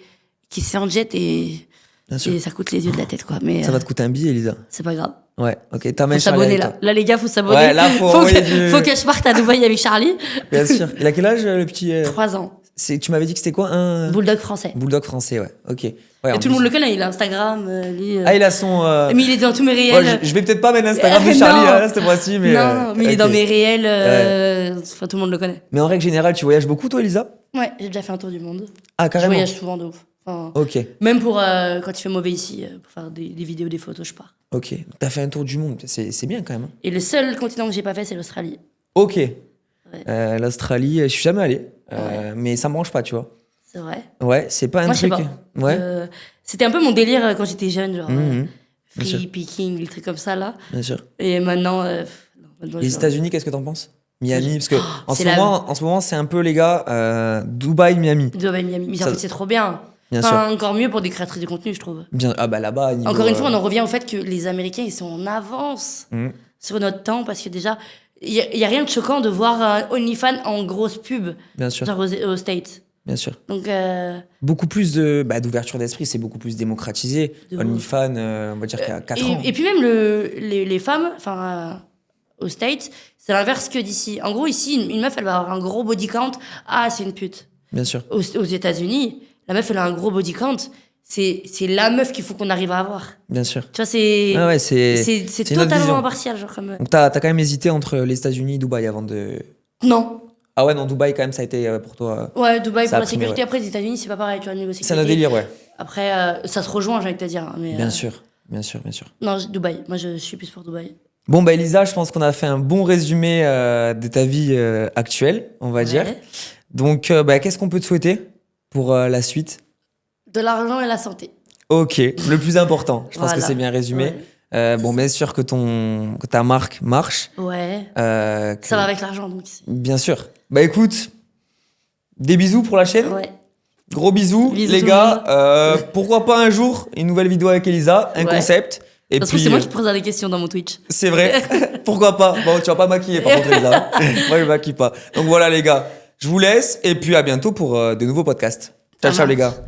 se fait en jet et Bien sûr. ça coûte les yeux de la tête, quoi. Mais Ça va te coûter un billet, Elisa. c'est pas grave. Ouais. Ok. Faut T'amènes Charlie s'abonner, avec là. toi. Là, les gars, faut s'abonner. Ouais, là, faut envoyer du- faut que je parte à Dubaï avec Charlie. Bien sûr. Il a quel âge le petit 3 ans. Tu m'avais dit que c'était quoi un Bulldog français. bulldog français, ouais. Ok. Ouais, en Et tout plus- le monde le connaît, il a Instagram, lui. Ah, il a son. Mais il est dans tous mes Ouais, réels. je vais peut-être pas mettre l'Instagram de Non. Charlie là, cette fois-ci, mais. Non, mais il est ok. dans mes réels. Enfin, tout le monde le connaît. Mais en règle générale, tu voyages beaucoup, toi, Elisa? Ouais, j'ai déjà fait un tour du monde. Ah, Je carrément. voyage souvent de ouf. Enfin, Ok. même pour quand il fait mauvais ici, pour faire des vidéos, des photos, je pars. Ok. T'as fait un tour du monde. C'est bien quand même. hein. Et le seul continent que j'ai pas fait, c'est l'Australie. Ok. L'Australie, je suis jamais allé. Mais ça me branche pas, tu vois. C'est vrai. Ouais, c'est pas un Moi, je sais truc. pas. Ouais. C'était un peu mon délire quand j'étais jeune, genre Mhm. Bien free picking, des trucs comme ça là. Bien sûr. Et maintenant, non, maintenant, Les je- États-Unis, qu'est-ce que t'en penses? Miami, parce que en c'est ce moment, c'est un peu, les gars, Dubaï, Miami. Dubaï, Miami. Mais en Ça- fait, c'est trop bien. Bien Enfin, sûr. encore mieux pour des créatrices de contenu, je trouve. Bien, ah bah là-bas, niveau, Encore une fois, on en revient au fait que les Américains, ils sont en avance Mhm. sur notre temps parce que déjà, il y a rien de choquant de voir un OnlyFans en grosse pub, Bien sûr, genre aux States. bien sûr. Donc, Beaucoup plus d'ouverture d'esprit, c'est beaucoup plus démocratisé. De ouf. OnlyFans, on va dire qu'il y a 4 ans. et puis même les femmes, enfin, aux States, c'est l'inverse que d'ici. En gros, ici, une meuf, elle va avoir un gros body count. Ah, c'est une pute. Bien sûr. Aux États-Unis, la meuf, elle a un gros body count. C'est la meuf qu'il faut qu'on arrive à avoir. Bien sûr. Tu vois, c'est Ah ouais, c'est c'est une autre totalement vision. impartial, genre comme. Donc t'as quand même hésité entre les États-Unis et Dubaï avant de. Non. Ah ouais, non, Dubaï, quand même, ça a été pour toi. Ouais, Dubaï Ça a pour la primé, sécurité. ouais. Après, les États-Unis, c'est pas pareil, tu vois, niveau C'est sécurité. un délire, ouais. Après, ça se rejoint, j'ai envie de te dire. Mais, Bien sûr, bien sûr, bien sûr. Non, Dubaï. Moi, je suis plus pour Dubaï. Bon, bah Elisa, je pense qu'on a fait un bon résumé de ta vie actuelle, on va dire. Ouais. Donc, qu'est-ce qu'on peut te souhaiter pour la suite? De l'argent et la santé. Ok, le plus important. Je pense que Voilà. c'est bien résumé. Ouais. Bon, bien sûr que ta marque marche. Ouais. Que- Ça va avec l'argent, donc. Bien sûr. Bah écoute, des bisous pour la chaîne. Ouais. Gros bisous, Bisous les tout gars. le monde. Pourquoi pas un jour une nouvelle vidéo avec Elisa, un Ouais. concept. Et Ça se trouve, puis, c'est moi qui te pose des questions dans mon Twitch. c'est vrai. Pourquoi pas? Bon, tu vas pas maquiller par contre, Elisa. Moi, je maquille pas. Donc voilà, les gars. Je vous laisse et puis à bientôt pour de nouveaux podcasts. Ciao, Ça ciao, les marche. gars.